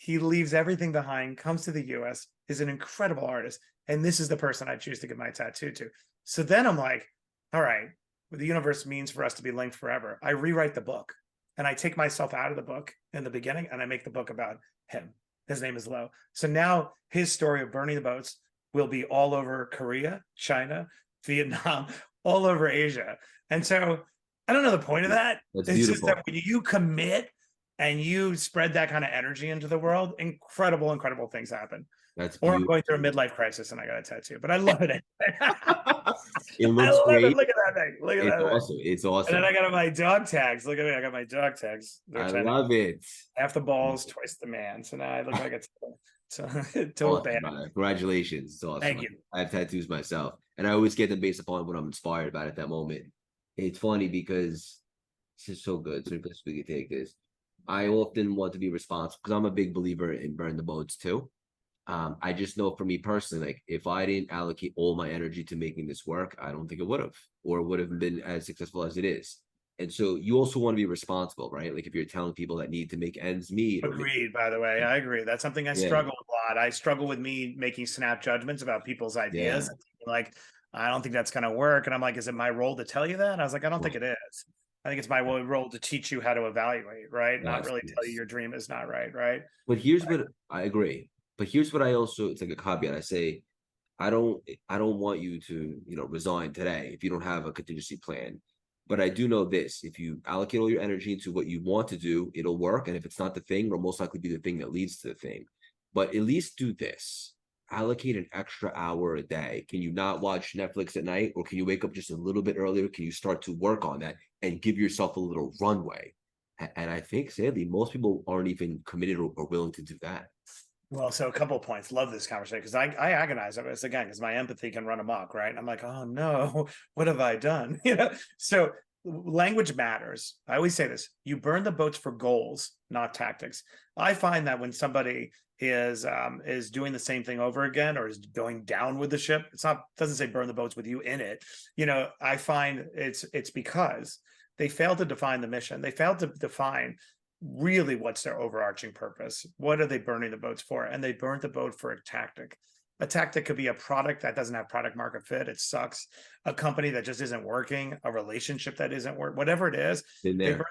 leaves everything behind, comes to the US, is an incredible artist. And this is the person I choose to give my tattoo to. So then I'm like, all right, what the universe means for us to be linked forever. I rewrite the book, and I take myself out of the book in the beginning, and I make the book about him. His name is Lo. So now his story of burning the boats will be all over Korea, China, Vietnam, all over Asia. And so I don't know the point of that. That's It's just that beautiful. when you commit and you spread that kind of energy into the world, incredible things happen. That's Or I'm beautiful. going through a midlife crisis and I got a tattoo, but I love it. It I looks love it. great. Look at that thing. Look at It's that thing. awesome. It's And then awesome. I got my dog tags. Look at me. I got my dog tags. They're I 10, love it. half the balls, twice the man. So now I look like a total Awesome, bad. brother. Congratulations. It's Thank awesome. you. I have tattoos myself, and I always get them based upon what I'm inspired about at that moment. It's funny because this is so good. So if we can take this, I often want to be responsible because I'm a big believer in burn the boats too. I just know for me personally, like if I didn't allocate all my energy to making this work, I don't think it would have, or would have been as successful as it is. And so you also want to be responsible, right? Like if you're telling people that need to make ends meet, or Agreed, by the way. I agree. That's something I yeah, struggle a lot. I struggle with me making snap judgments about people's yeah, ideas. Like, I don't think that's going to work. And I'm like, is it my role to tell you that? And I was like, I don't think right. it is. I think it's my role to teach you how to evaluate, right? Not Yes, really tell you yes. your dream is not right, right? But here's what I agree. But here's what I also, it's like a caveat. I say, I don't want you to, resign today if you don't have a contingency plan. But I do know this: if you allocate all your energy into what you want to do, it'll work. And if it's not the thing, it'll most likely be the thing that leads to the thing. But at least do this. Allocate an extra hour a day. Can you not watch Netflix at night? Or can you wake up just a little bit earlier? Can you start to work on that and give yourself a little runway? And I think sadly, most people aren't even committed or willing to do that. Well, so a couple of points. Love this conversation because I agonize over this again because my empathy can run amok, right? And I'm like, oh no, what have I done? So language matters. I always say this: you burn the boats for goals, not tactics. I find that when somebody is doing the same thing over again or is going down with the ship, doesn't say burn the boats with you in it. I find it's because they failed to define the mission. They failed to define really what's their overarching purpose. What are they burning the boats for? And they burnt the boat for a tactic. A tactic could be a product that doesn't have product market fit. It sucks. A company that just isn't working, a relationship that isn't working, whatever it is, In they burn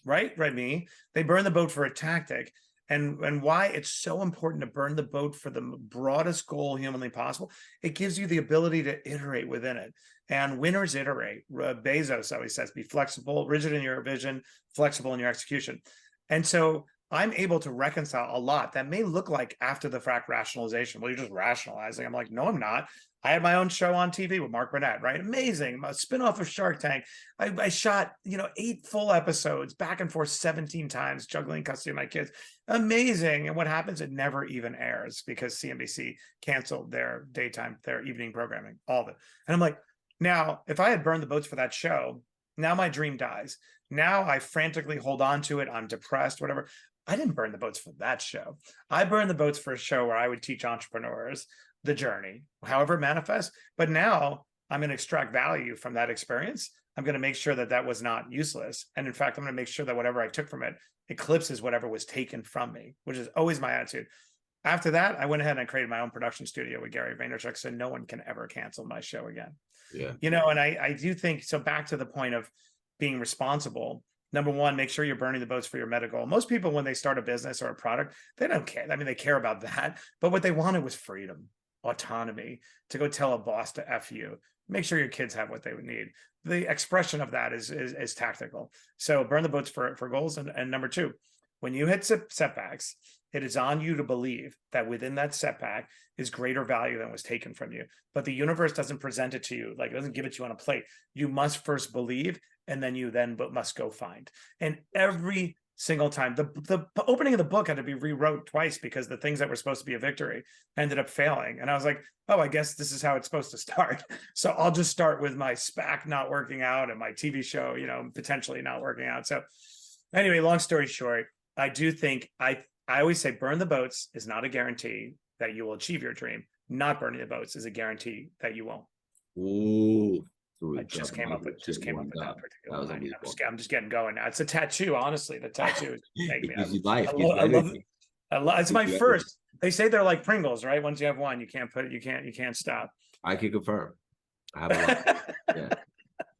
there. right me. They burn the boat for a tactic. And why it's so important to burn the boat for the broadest goal humanly possible. It gives you the ability to iterate within it. And winners iterate. Bezos always says, be flexible, rigid in your vision, flexible in your execution. And so I'm able to reconcile a lot that may look like after the fact rationalization. Well, you're just rationalizing. I'm like, no, I'm not. I had my own show on TV with Mark Burnett, right? Amazing. A spinoff of Shark Tank. I shot, 8 full episodes back and forth 17 times, juggling custody of my kids. Amazing. And what happens? It never even airs because CNBC canceled their evening programming, all of it. And I'm like, now, if I had burned the boats for that show, now my dream dies. Now I frantically hold on to it. I'm depressed, whatever. I didn't burn the boats for that show. I burned the boats for a show where I would teach entrepreneurs the journey, however it manifests. But now I'm going to extract value from that experience. I'm going to make sure that that was not useless. And in fact, I'm going to make sure that whatever I took from it eclipses whatever was taken from me, which is always my attitude. After that, I went ahead and I created my own production studio with Gary Vaynerchuk, so no one can ever cancel my show again. Yeah. And I do think so. Back to the point of being responsible. Number one, make sure you're burning the boats for your meta goal. Most people, when they start a business or a product, they don't care. I mean, they care about that, but what they wanted was freedom, autonomy, to go tell a boss to F you. Make sure your kids have what they would need. The expression of that is tactical. So burn the boats for goals. And number two, when you hit setbacks, it is on you to believe that within that setback is greater value than was taken from you. But the universe doesn't present it to you, like it doesn't give it to you on a plate. You must first believe, and then you must go find. And every single time, the opening of the book had to be rewrote twice because the things that were supposed to be a victory ended up failing. And I was like, oh, I guess this is how it's supposed to start. So I'll just start with my SPAC not working out and my TV show, potentially not working out. So anyway, long story short, I do think I always say burn the boats is not a guarantee that you will achieve your dream. Not burning the boats is a guarantee that you won't. Ooh. I just came up with that particular line. Unbelievable. I'm just getting going now. It's a tattoo, honestly. The tattoo is make me. It gives you life, I gives you love energy. it. It's my Gives you energy. first. They say they're like Pringles, right? Once you have one, you can't stop. I can confirm. I have a lot. Yeah.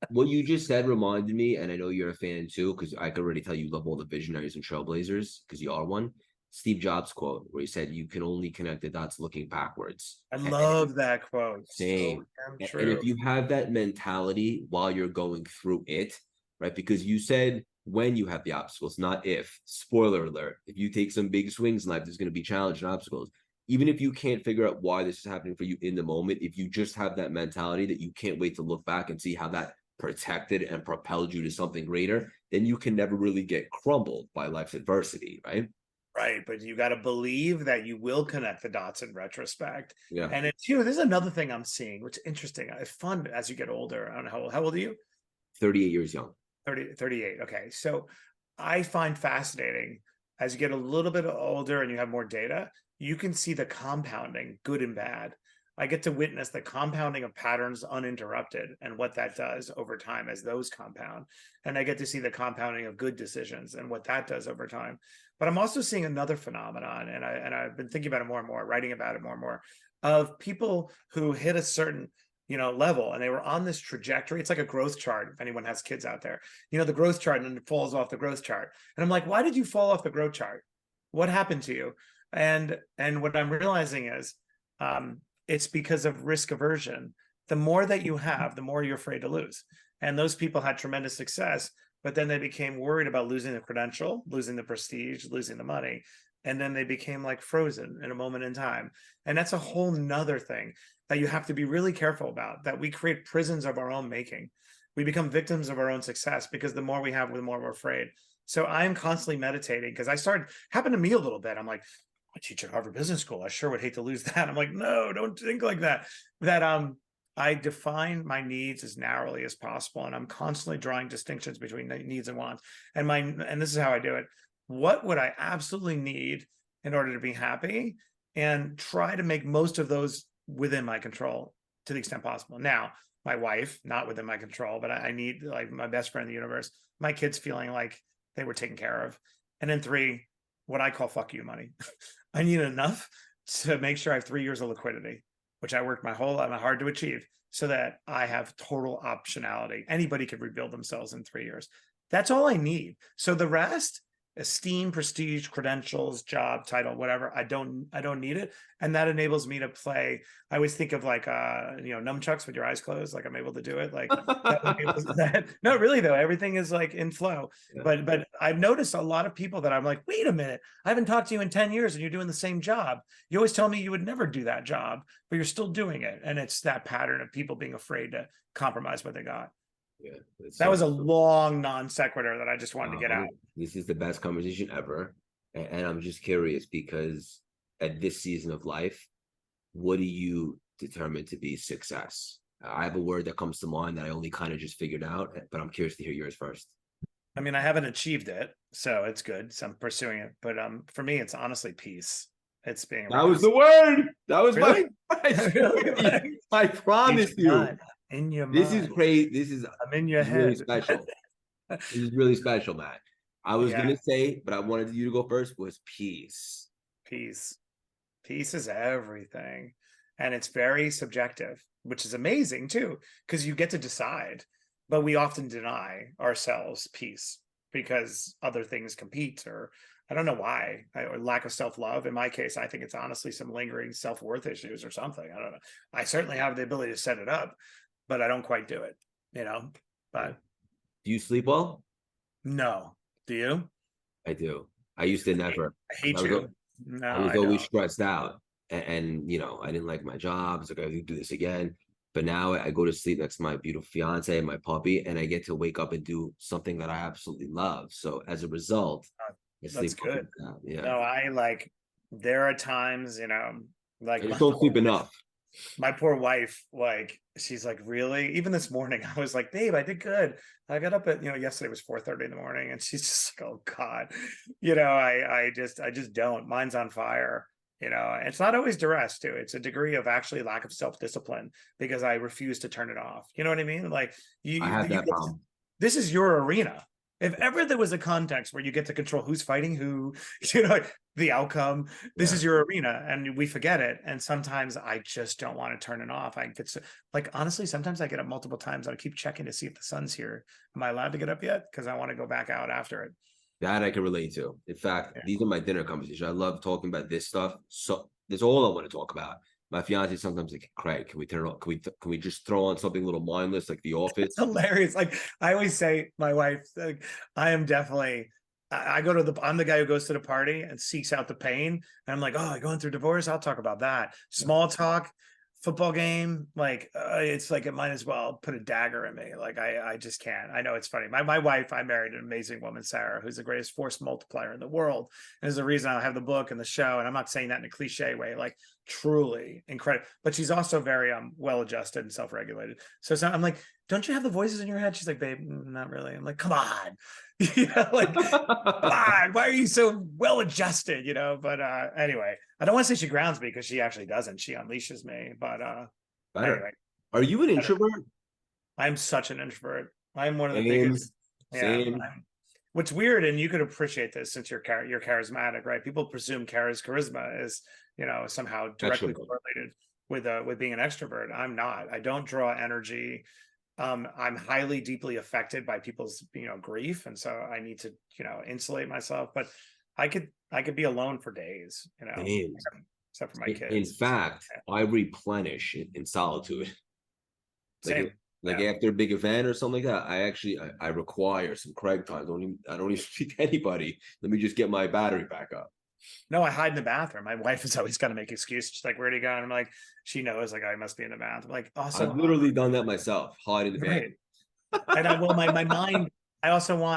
What you just said reminded me, and I know you're a fan too, because I could already tell you love all the visionaries and trailblazers, because you are one. Steve Jobs quote, where he said, "You can only connect the dots looking backwards." I love that quote. Same. So damn And true. if you have that mentality while you're going through it, right? Because you said when you have the obstacles, not if. Spoiler alert, if you take some big swings in life, there's going to be challenges and obstacles. Even if you can't figure out why this is happening for you in the moment, if you just have that mentality that you can't wait to look back and see how that protected and propelled you to something greater, then you can never really get crumbled by life's adversity, right? Right, but you got to believe that you will connect the dots in retrospect. Yeah. And it's, you know, there's another thing I'm seeing, which is interesting. It's fun as you get older. I don't know how old are you? 38 years young. 38. Okay. So I find fascinating as you get a little bit older and you have more data, you can see the compounding, good and bad. I get to witness the compounding of patterns uninterrupted and what that does over time as those compound. And I get to see the compounding of good decisions and what that does over time. But I'm also seeing another phenomenon, and I've been thinking about it more and more, writing about it more and more, of people who hit a certain, you know, level and they were on this trajectory. It's like a growth chart. If anyone has kids out there, you know, the growth chart, and then it falls off the growth chart. And I'm like, why did you fall off the growth chart? What happened to you? And what I'm realizing is, it's because of risk aversion. The more that you have, the more you're afraid to lose. And those people had tremendous success, but then they became worried about losing the credential, losing the prestige, losing the money. And then they became like frozen in a moment in time. And that's a whole nother thing that you have to be really careful about, that we create prisons of our own making. We become victims of our own success because the more we have, the more we're afraid. So I'm constantly meditating because happened to me a little bit. I'm like, I teach at Harvard Business School. I sure would hate to lose that. I'm like, no, don't think like that. I define my needs as narrowly as possible, and I'm constantly drawing distinctions between needs and wants. And this is how I do it. What would I absolutely need in order to be happy, and try to make most of those within my control to the extent possible. Now, my wife, not within my control, but I need, like, my best friend in the universe, my kids feeling like they were taken care of. And then 3, what I call fuck you money. I need enough to make sure I have 3 years of liquidity, which I worked my whole life hard to achieve, so that I have total optionality. Anybody could rebuild themselves in 3 years. That's all I need. So the rest, esteem, prestige, credentials, job, title, whatever, I don't need it. And that enables me to play. I always think of like you know, nunchucks with your eyes closed, like I'm able to do it. Like that. No, really though, everything is like in flow. Yeah. But I've noticed a lot of people that I'm like, wait a minute, I haven't talked to you in 10 years and you're doing the same job. You always tell me you would never do that job, but you're still doing it. And it's that pattern of people being afraid to compromise what they got. Yeah, that was a long non sequitur that I just wanted to get out. This is the best conversation ever. And I'm just curious because at this season of life, what do you determine to be success? I have a word that comes to mind that I only kind of just figured out, but I'm curious to hear yours first. I mean, I haven't achieved it, so it's good. So I'm pursuing it. But for me, it's honestly peace. It's being That was the word. That was really? I promise you. In your mind. This is crazy. I'm in your head. Really special. This is really special, Matt. I was gonna say, but I wanted you to go first, was peace. Peace. Peace is everything. And it's very subjective, which is amazing too, because you get to decide. But we often deny ourselves peace because other things compete, or I don't know why, or lack of self-love. In my case, I think it's honestly some lingering self-worth issues or something. I don't know. I certainly have the ability to set it up, but I don't quite do it, you know. But do you sleep well? No. Do you? I do. I used to never. I hate you. No, I was always stressed out, and you know, I didn't like my job. It's like I have to do this again. But now I go to sleep next to my beautiful fiance and my puppy, and I get to wake up and do something that I absolutely love. So as a result, that's good. Yeah. No, I like. There are times, you know, like I just don't sleep enough. My poor wife, like, she's like, really? Even this morning, I was like, babe, I did good. I got up at, you know, yesterday was 4:30 in the morning, and she's just like, oh God, you know, I just don't. Mine's on fire. You know, it's not always duress too. It's a degree of actually lack of self-discipline because I refuse to turn it off. You know what I mean? Like I have that problem. This is your arena. If ever there was a context where you get to control who's fighting who, you know, the outcome, this is your arena, and we forget it. And sometimes I just don't want to turn it off. I get so, like, honestly, sometimes I get up multiple times. I keep checking to see if the sun's here. Am I allowed to get up yet? Because I want to go back out after it. That I can relate to. In fact, these are my dinner conversations. I love talking about this stuff. So that's all I want to talk about. My fiance sometimes like, Craig, can we turn on? Can we just throw on something a little mindless like The It's Office? hilarious. Like I always say, my wife, like, I am definitely. I go to the. I'm the guy who goes to the party and seeks out the pain. And I'm like, oh, going through divorce. I'll talk about that. Small talk, football game. Like it's like it might as well put a dagger in me. Like I just can't. I know it's funny. My wife. I married an amazing woman, Sarah, who's the greatest force multiplier in the world. And there's a reason I have the book and the show. And I'm not saying that in a cliche way. Like truly incredible. But she's also very well adjusted and self regulated. So I'm like, don't you have the voices in your head? She's like, babe, not really. I'm like, come on. Like, come on, why are you so well adjusted? But anyway, I don't want to say she grounds me because she actually doesn't. She unleashes me. But Better. anyway, Are you an I don't know. introvert? I'm such an introvert. I'm one of the Same, biggest. Yeah. same. What's weird, and you could appreciate this since you're charismatic, right? People presume charisma is somehow directly Extrovert. correlated with being an extrovert. I'm not. I don't draw energy. I'm highly deeply affected by people's grief, and so I need to insulate myself. But I could be alone for days, Same. except for my In kids. fact, I replenish in solitude. Same. Like Yeah. after a big event or something like that, I require some Craig time. I don't even speak to anybody. Let me just get my battery back up. No, I hide in the bathroom. My wife is always got to make excuses. She's like, "Where'd he go?" And I'm like, she knows, like, I must be in the bathroom. I'm like, I've also, literally done that myself, hide in the bed. right. And my mind. I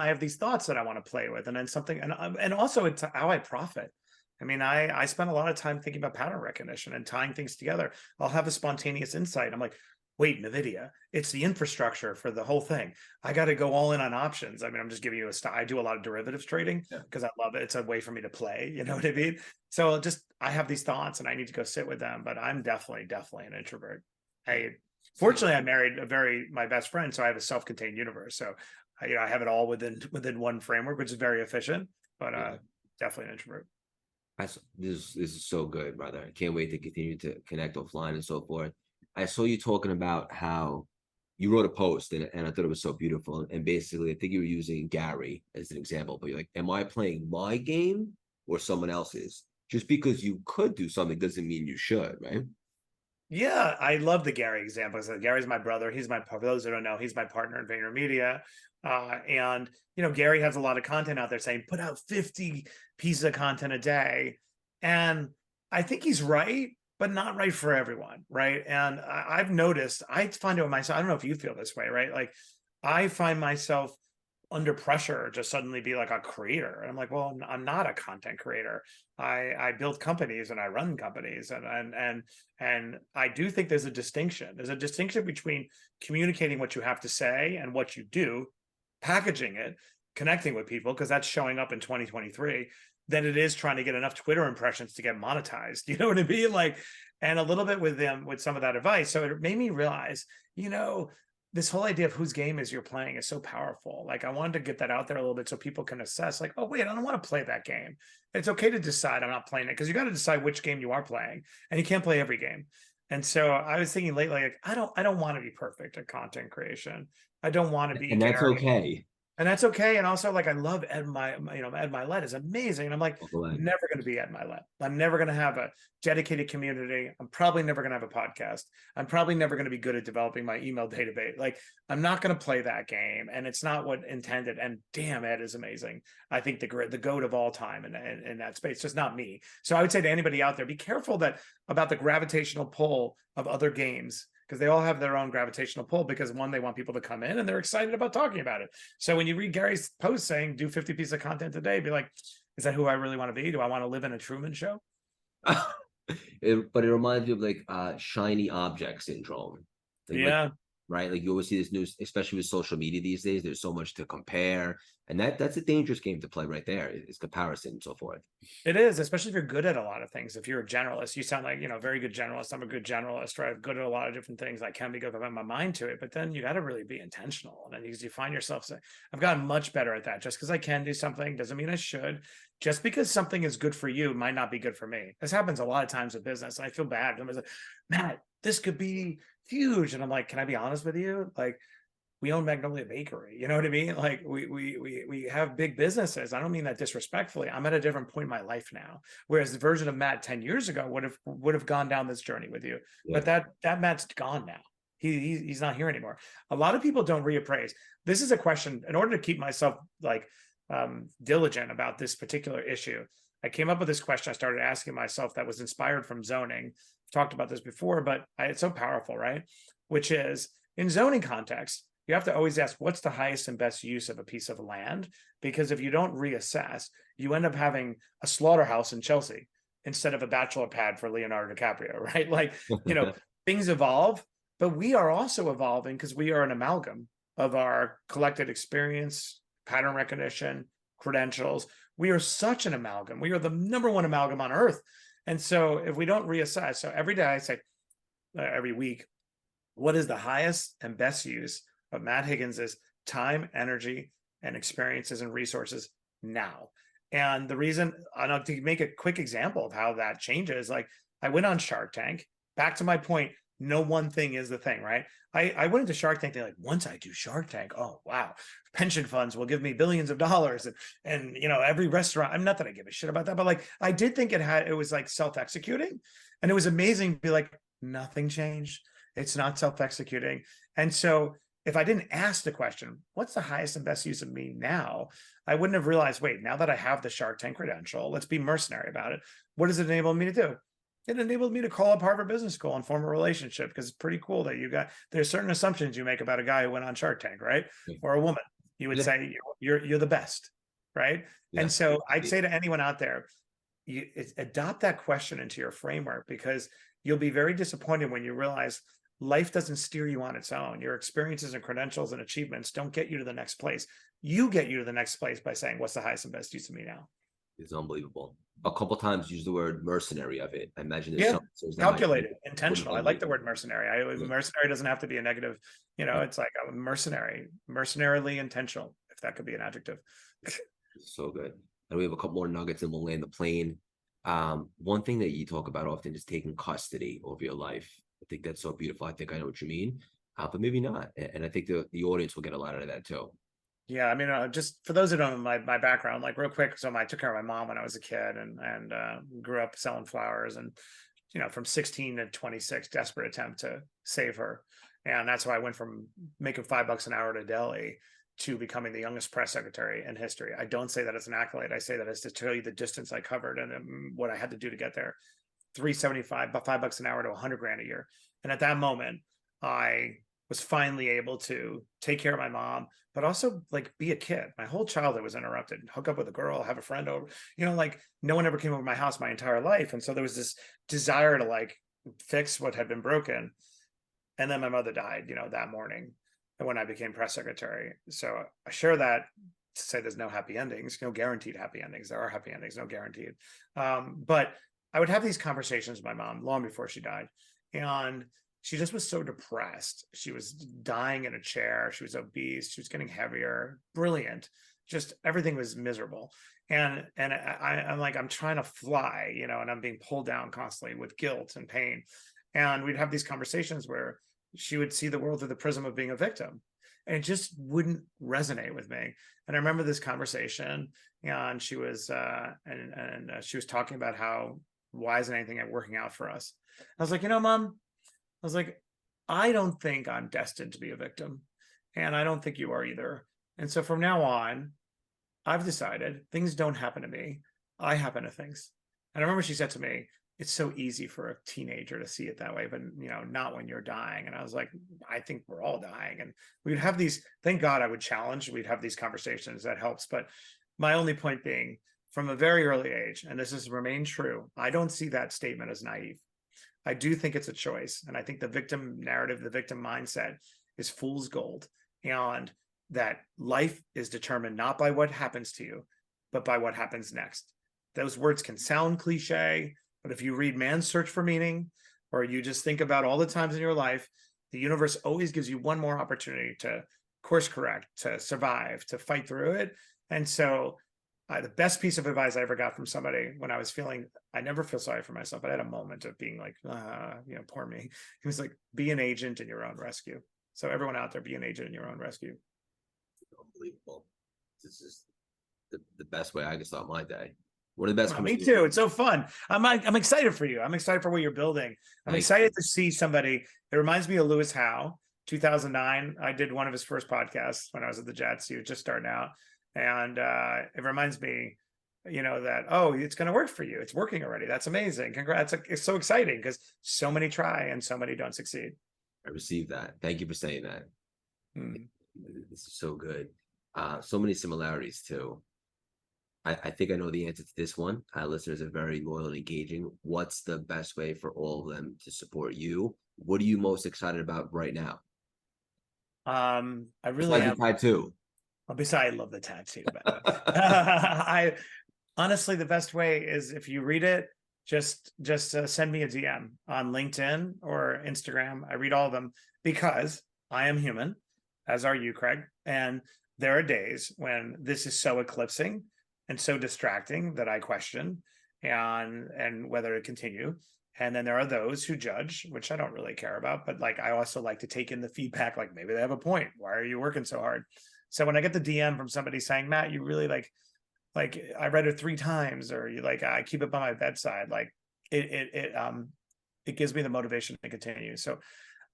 have these thoughts that I want to play with, and then something, and also it's how I profit. I mean, I spend a lot of time thinking about pattern recognition and tying things together. I'll have a spontaneous insight. I'm like, wait, NVIDIA, it's the infrastructure for the whole thing. I got to go all in on options. I mean, I'm just giving you I do a lot of derivatives trading Yeah. because I love it. It's a way for me to play. You know what I mean? So I have these thoughts and I need to go sit with them, but I'm definitely an introvert. Fortunately, I married my best friend. So I have a self-contained universe. So I have it all within one framework, which is very efficient, but Yeah. definitely an introvert. This is so good, brother. I can't wait to continue to connect offline and so forth. I saw you talking about how you wrote a post and I thought it was so beautiful. And basically, I think you were using Gary as an example, but you're like, am I playing my game or someone else's? Just because you could do something doesn't mean you should, right? Yeah, I love the Gary example. So Gary's my brother. For those who don't know, he's my partner in VaynerMedia. And Gary has a lot of content out there saying put out 50 pieces of content a day. And I think he's right, but not right for everyone, right? And I've noticed, I find it with myself, I don't know if you feel this way, right? Like I find myself under pressure to suddenly be like a creator. And I'm like, well, I'm not a content creator. I build companies and I run companies, and I do think there's a distinction. There's a distinction between communicating what you have to say and what you do, packaging it, connecting with people, because that's showing up in 2023, than it is trying to get enough Twitter impressions to get monetized. You know what I mean? Like, and a little bit with them with some of that advice. So it made me realize, this whole idea of whose game is you're playing is so powerful. Like I wanted to get that out there a little bit so people can assess, like, oh wait, I don't want to play that game. It's okay to decide I'm not playing it, because you got to decide which game you are playing, and you can't play every game. And so I was thinking lately, like, I don't want to be perfect at content creation. I don't want to be And that's Gary. okay. And that's okay. And also, like, I love Ed Milet is amazing. And I'm like, I'm never going to be Ed Milet. I'm never going to have a dedicated community. I'm probably never going to have a podcast. I'm probably never going to be good at developing my email database. Like, I'm not going to play that game. And it's not what intended. And damn, Ed is amazing. I think the GOAT of all time in that space, just not me. So I would say to anybody out there, be careful about the gravitational pull of other games, because they all have their own gravitational pull, because one, they want people to come in and they're excited about talking about it. So when you read Gary's post saying do 50 pieces of content a day, be like, is that who I really want to be? Do I want to live in a Truman Show? But it reminds me of like shiny object syndrome. Yeah. Right? Like you always see this news, especially with social media these days. There's so much to compare, and that's a dangerous game to play right there. Is comparison and so forth. It is, especially if you're good at a lot of things. If you're a generalist, you sound like, very good generalist. I'm a good generalist, right? I'm good at a lot of different things. I can be good if I have my mind to it, but then you got to really be intentional. And then you find yourself saying, I've gotten much better at that. Just because I can do something doesn't mean I should. Just because something is good for you might not be good for me. This happens a lot of times with business. And I feel bad. I'm like, Matt, this could be huge. And I'm like, can I be honest with you? Like, we own Magnolia Bakery. You know what I mean? Like we have big businesses. I don't mean that disrespectfully. I'm at a different point in my life now. Whereas the version of Matt 10 years ago would have gone down this journey with you. Yeah. But that Matt's gone now. He's not here anymore. A lot of people don't reappraise. This is a question. In order to keep myself like diligent about this particular issue, I came up with this question I started asking myself that was inspired from zoning. I've talked about this before, but it's so powerful, right? Which is, in zoning context, you have to always ask, what's the highest and best use of a piece of land? Because if you don't reassess, you end up having a slaughterhouse in Chelsea instead of a bachelor pad for Leonardo DiCaprio, right? Like, things evolve, but we are also evolving because we are an amalgam of our collected experience, pattern recognition, credentials. We are such an amalgam. We are the number one amalgam on earth. And so if we don't reassess, so every day I say, every week, what is the highest and best use of Matt Higgins's time, energy, and experiences and resources now? And the reason, to make a quick example of how that changes, like I went on Shark Tank. Back to my point, no one thing is the thing, right? I went into Shark Tank. They're like, once I do Shark Tank, oh wow, pension funds will give me billions of dollars, and every restaurant. I'm not that I give a shit about that, but like I did think it was like self-executing, and it was amazing to be like, nothing changed. It's not self-executing. And so if I didn't ask the question, what's the highest and best use of me now? I wouldn't have realized, wait, now that I have the Shark Tank credential, let's be mercenary about it. What does it enable me to do? It enabled me to call up Harvard Business School and form a relationship, because it's pretty cool that there's certain assumptions you make about a guy who went on Shark Tank, right? Or a woman. You would say you're the best, right? Yeah. And so I'd say to anyone out there, adopt that question into your framework, because you'll be very disappointed when you realize life doesn't steer you on its own. Your experiences and credentials and achievements don't get you to the next place. You get you to the next place by saying, what's the highest and best use of me now? It's unbelievable. A couple times use the word mercenary of it. I imagine there's some calculated, intentional. I like the word mercenary. Mercenary doesn't have to be a negative, it's like a mercenarily intentional, if that could be an adjective. So good. And we have a couple more nuggets and we'll land the plane. One thing that you talk about often is taking custody over your life. I think that's so beautiful. I think I know what you mean, but maybe not. And I think the audience will get a lot out of that too. Yeah, I mean, just for those who don't know my background, like real quick. So I took care of my mom when I was a kid, and grew up selling flowers, and from 16 to 26, desperate attempt to save her, and that's why I went from making $5 an hour to Delhi to becoming the youngest press secretary in history. I don't say that as an accolade. I say that as to tell you the distance I covered and what I had to do to get there. $375, about $5 an hour to $100,000 a year, and at that moment, I was finally able to take care of my mom, but also like be a kid. My whole childhood was interrupted. Hook up with a girl, have a friend over, like no one ever came over my house my entire life. And so there was this desire to like fix what had been broken. And then my mother died, that morning when I became press secretary. So I share that to say there's no happy endings, no guaranteed happy endings. There are happy endings, no guaranteed. But I would have these conversations with my mom long before she died. And she just was so depressed. She was dying in a chair. She was obese. She was getting heavier. Brilliant. Just everything was miserable. And I'm like, I'm trying to fly, and I'm being pulled down constantly with guilt and pain. And we'd have these conversations where she would see the world through the prism of being a victim. And it just wouldn't resonate with me. And I remember this conversation, and she was she was talking about how, why isn't anything working out for us? I was like, Mom, I was like, I don't think I'm destined to be a victim, and I don't think you are either. And so from now on, I've decided things don't happen to me. I happen to things. And I remember she said to me, it's so easy for a teenager to see it that way, but not when you're dying. And I was like, I think we're all dying. And we'd have these, thank God I would challenge, we'd have these conversations, that helps. But my only point being, from a very early age, and this has remained true, I don't see that statement as naive. I do think it's a choice. And I think the victim narrative, the victim mindset is fool's gold. And that life is determined not by what happens to you, but by what happens next. Those words can sound cliche, but if you read Man's Search for Meaning, or you just think about all the times in your life, the universe always gives you one more opportunity to course correct, to survive, to fight through it. And so the best piece of advice I ever got from somebody when I was feeling, I never feel sorry for myself, but I had a moment of being like, poor me. He was like, be an agent in your own rescue. So everyone out there, be an agent in your own rescue. Unbelievable. This is the best way I can start my day. One of the best. Well, me too. It's so fun. I'm excited for you. I'm excited for what you're building. I'm excited to see somebody. It reminds me of Lewis Howe. 2009, I did one of his first podcasts when I was at the Jets. He was just starting out, and it reminds me, that it's going to work for you. It's working already. That's amazing. Congrats! It's so exciting because so many try and so many don't succeed. I received that. Thank you for saying that. Hmm. This is so good. So many similarities too. I think I know the answer to this one. Listeners are very loyal and engaging. What's the best way for all of them to support you? What are you most excited about right now? I really am. Tattoo. Besides, I love the tattoo. I honestly, the best way is if you read it, just send me a DM on LinkedIn or Instagram. I read all of them because I am human, as are you, Craig. And there are days when this is so eclipsing and so distracting that I question and whether to continue. And then there are those who judge, which I don't really care about, but like I also like to take in the feedback, like maybe they have a point. Why are you working so hard? So when I get the DM from somebody saying, Matt, you really like I read it 3 times, or you I keep it by my bedside, like it gives me the motivation to continue. So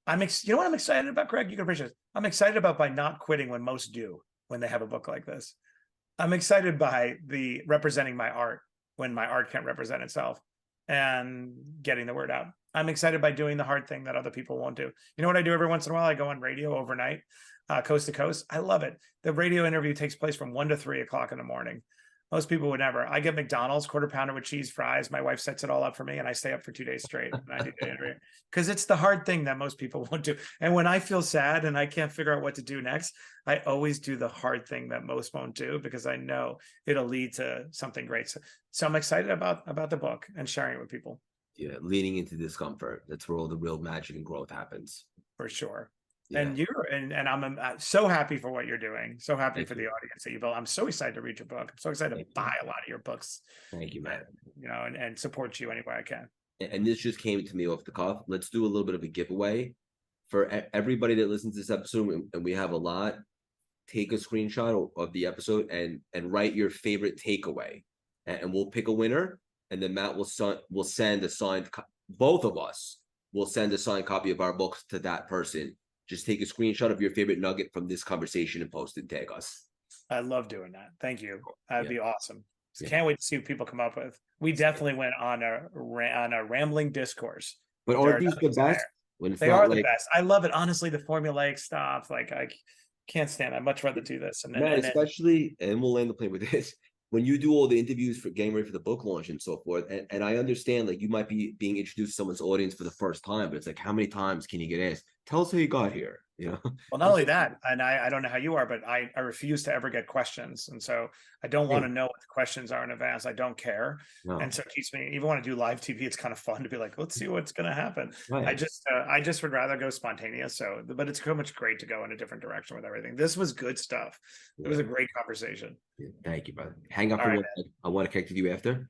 you know what I'm excited about, Craig? You can appreciate it. I'm excited about by not quitting when most do when they have a book like this. I'm excited by the representing my art when my art can't represent itself and getting the word out. I'm excited by doing the hard thing that other people won't do. You know what I do every once in a while? I go on radio overnight, coast to coast. I love it. The radio interview takes place from 1 to 3 o'clock in the morning. Most people would never. I get McDonald's quarter pounder with cheese fries. My wife sets it all up for me, and I stay up for 2 days straight. And I do the interview because it's the hard thing that most people won't do. And when I feel sad and I can't figure out what to do next, I always do the hard thing that most won't do because I know it'll lead to something great. So I'm excited about the book and sharing it with people. Yeah, leaning into discomfort. That's where all the real magic and growth happens. For sure. Yeah. And I'm so happy for what you're doing. So happy for the audience that you built. I'm so excited to read your book. I'm so excited to buy a lot of your books. Thank you, man. And support you any way I can. And this just came to me off the cuff. Let's do a little bit of a giveaway for everybody that listens to this episode, and we have a lot. Take a screenshot of the episode and write your favorite takeaway, and we'll pick a winner. And then Matt will send a signed. Both of us will send a signed copy of our books to that person. Just take a screenshot of your favorite nugget from this conversation and post it and tag us. I love doing that. Thank you. That'd be awesome. Yeah. Can't wait to see what people come up with. We definitely went on a rambling discourse. But are these the best? They are the best. I love it. Honestly, the formulaic stuff, like I can't stand it. I'd much rather do this. And we'll land the plane with this. When you do all the interviews for getting ready for the book launch and so forth, and I understand like you might be being introduced to someone's audience for the first time, but it's like, how many times can you get asked? Tell us how you got here, Well, not only that, and I don't know how you are, but I refuse to ever get questions. And so I don't want to know what the questions are in advance. I don't care. No. And so it keeps me, even when I do live TV, it's kind of fun to be like, let's see what's going to happen. Right. I just would rather go spontaneous. But it's so much great to go in a different direction with everything. This was good stuff. It was a great conversation. Thank you, brother. Hang up for one. I want to connect with you after.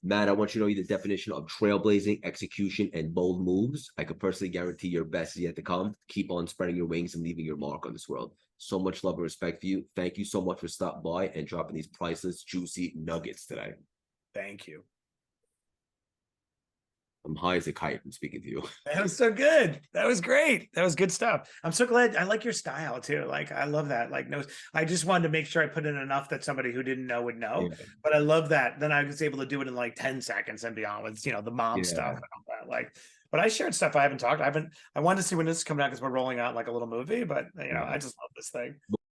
Matt, I want you to know the definition of trailblazing, execution, and bold moves. I could personally guarantee your best is yet to come. Keep on spreading your wings and leaving your mark on this world. So much love and respect for you. Thank you so much for stopping by and dropping these priceless, juicy nuggets today. Thank you. I'm high as a kite from speaking to you. That was so good. That was great. That was good stuff. I'm so glad. I like your style too. Like, I love that. Like, no, I just wanted to make sure I put in enough that somebody who didn't know would know. Yeah. But I love that. Then I was able to do it in like 10 seconds and beyond with, the mom stuff and all that. Like, but I shared stuff I haven't talked. I wanted to see when this is coming out because we're rolling out like a little movie, but I just love this thing.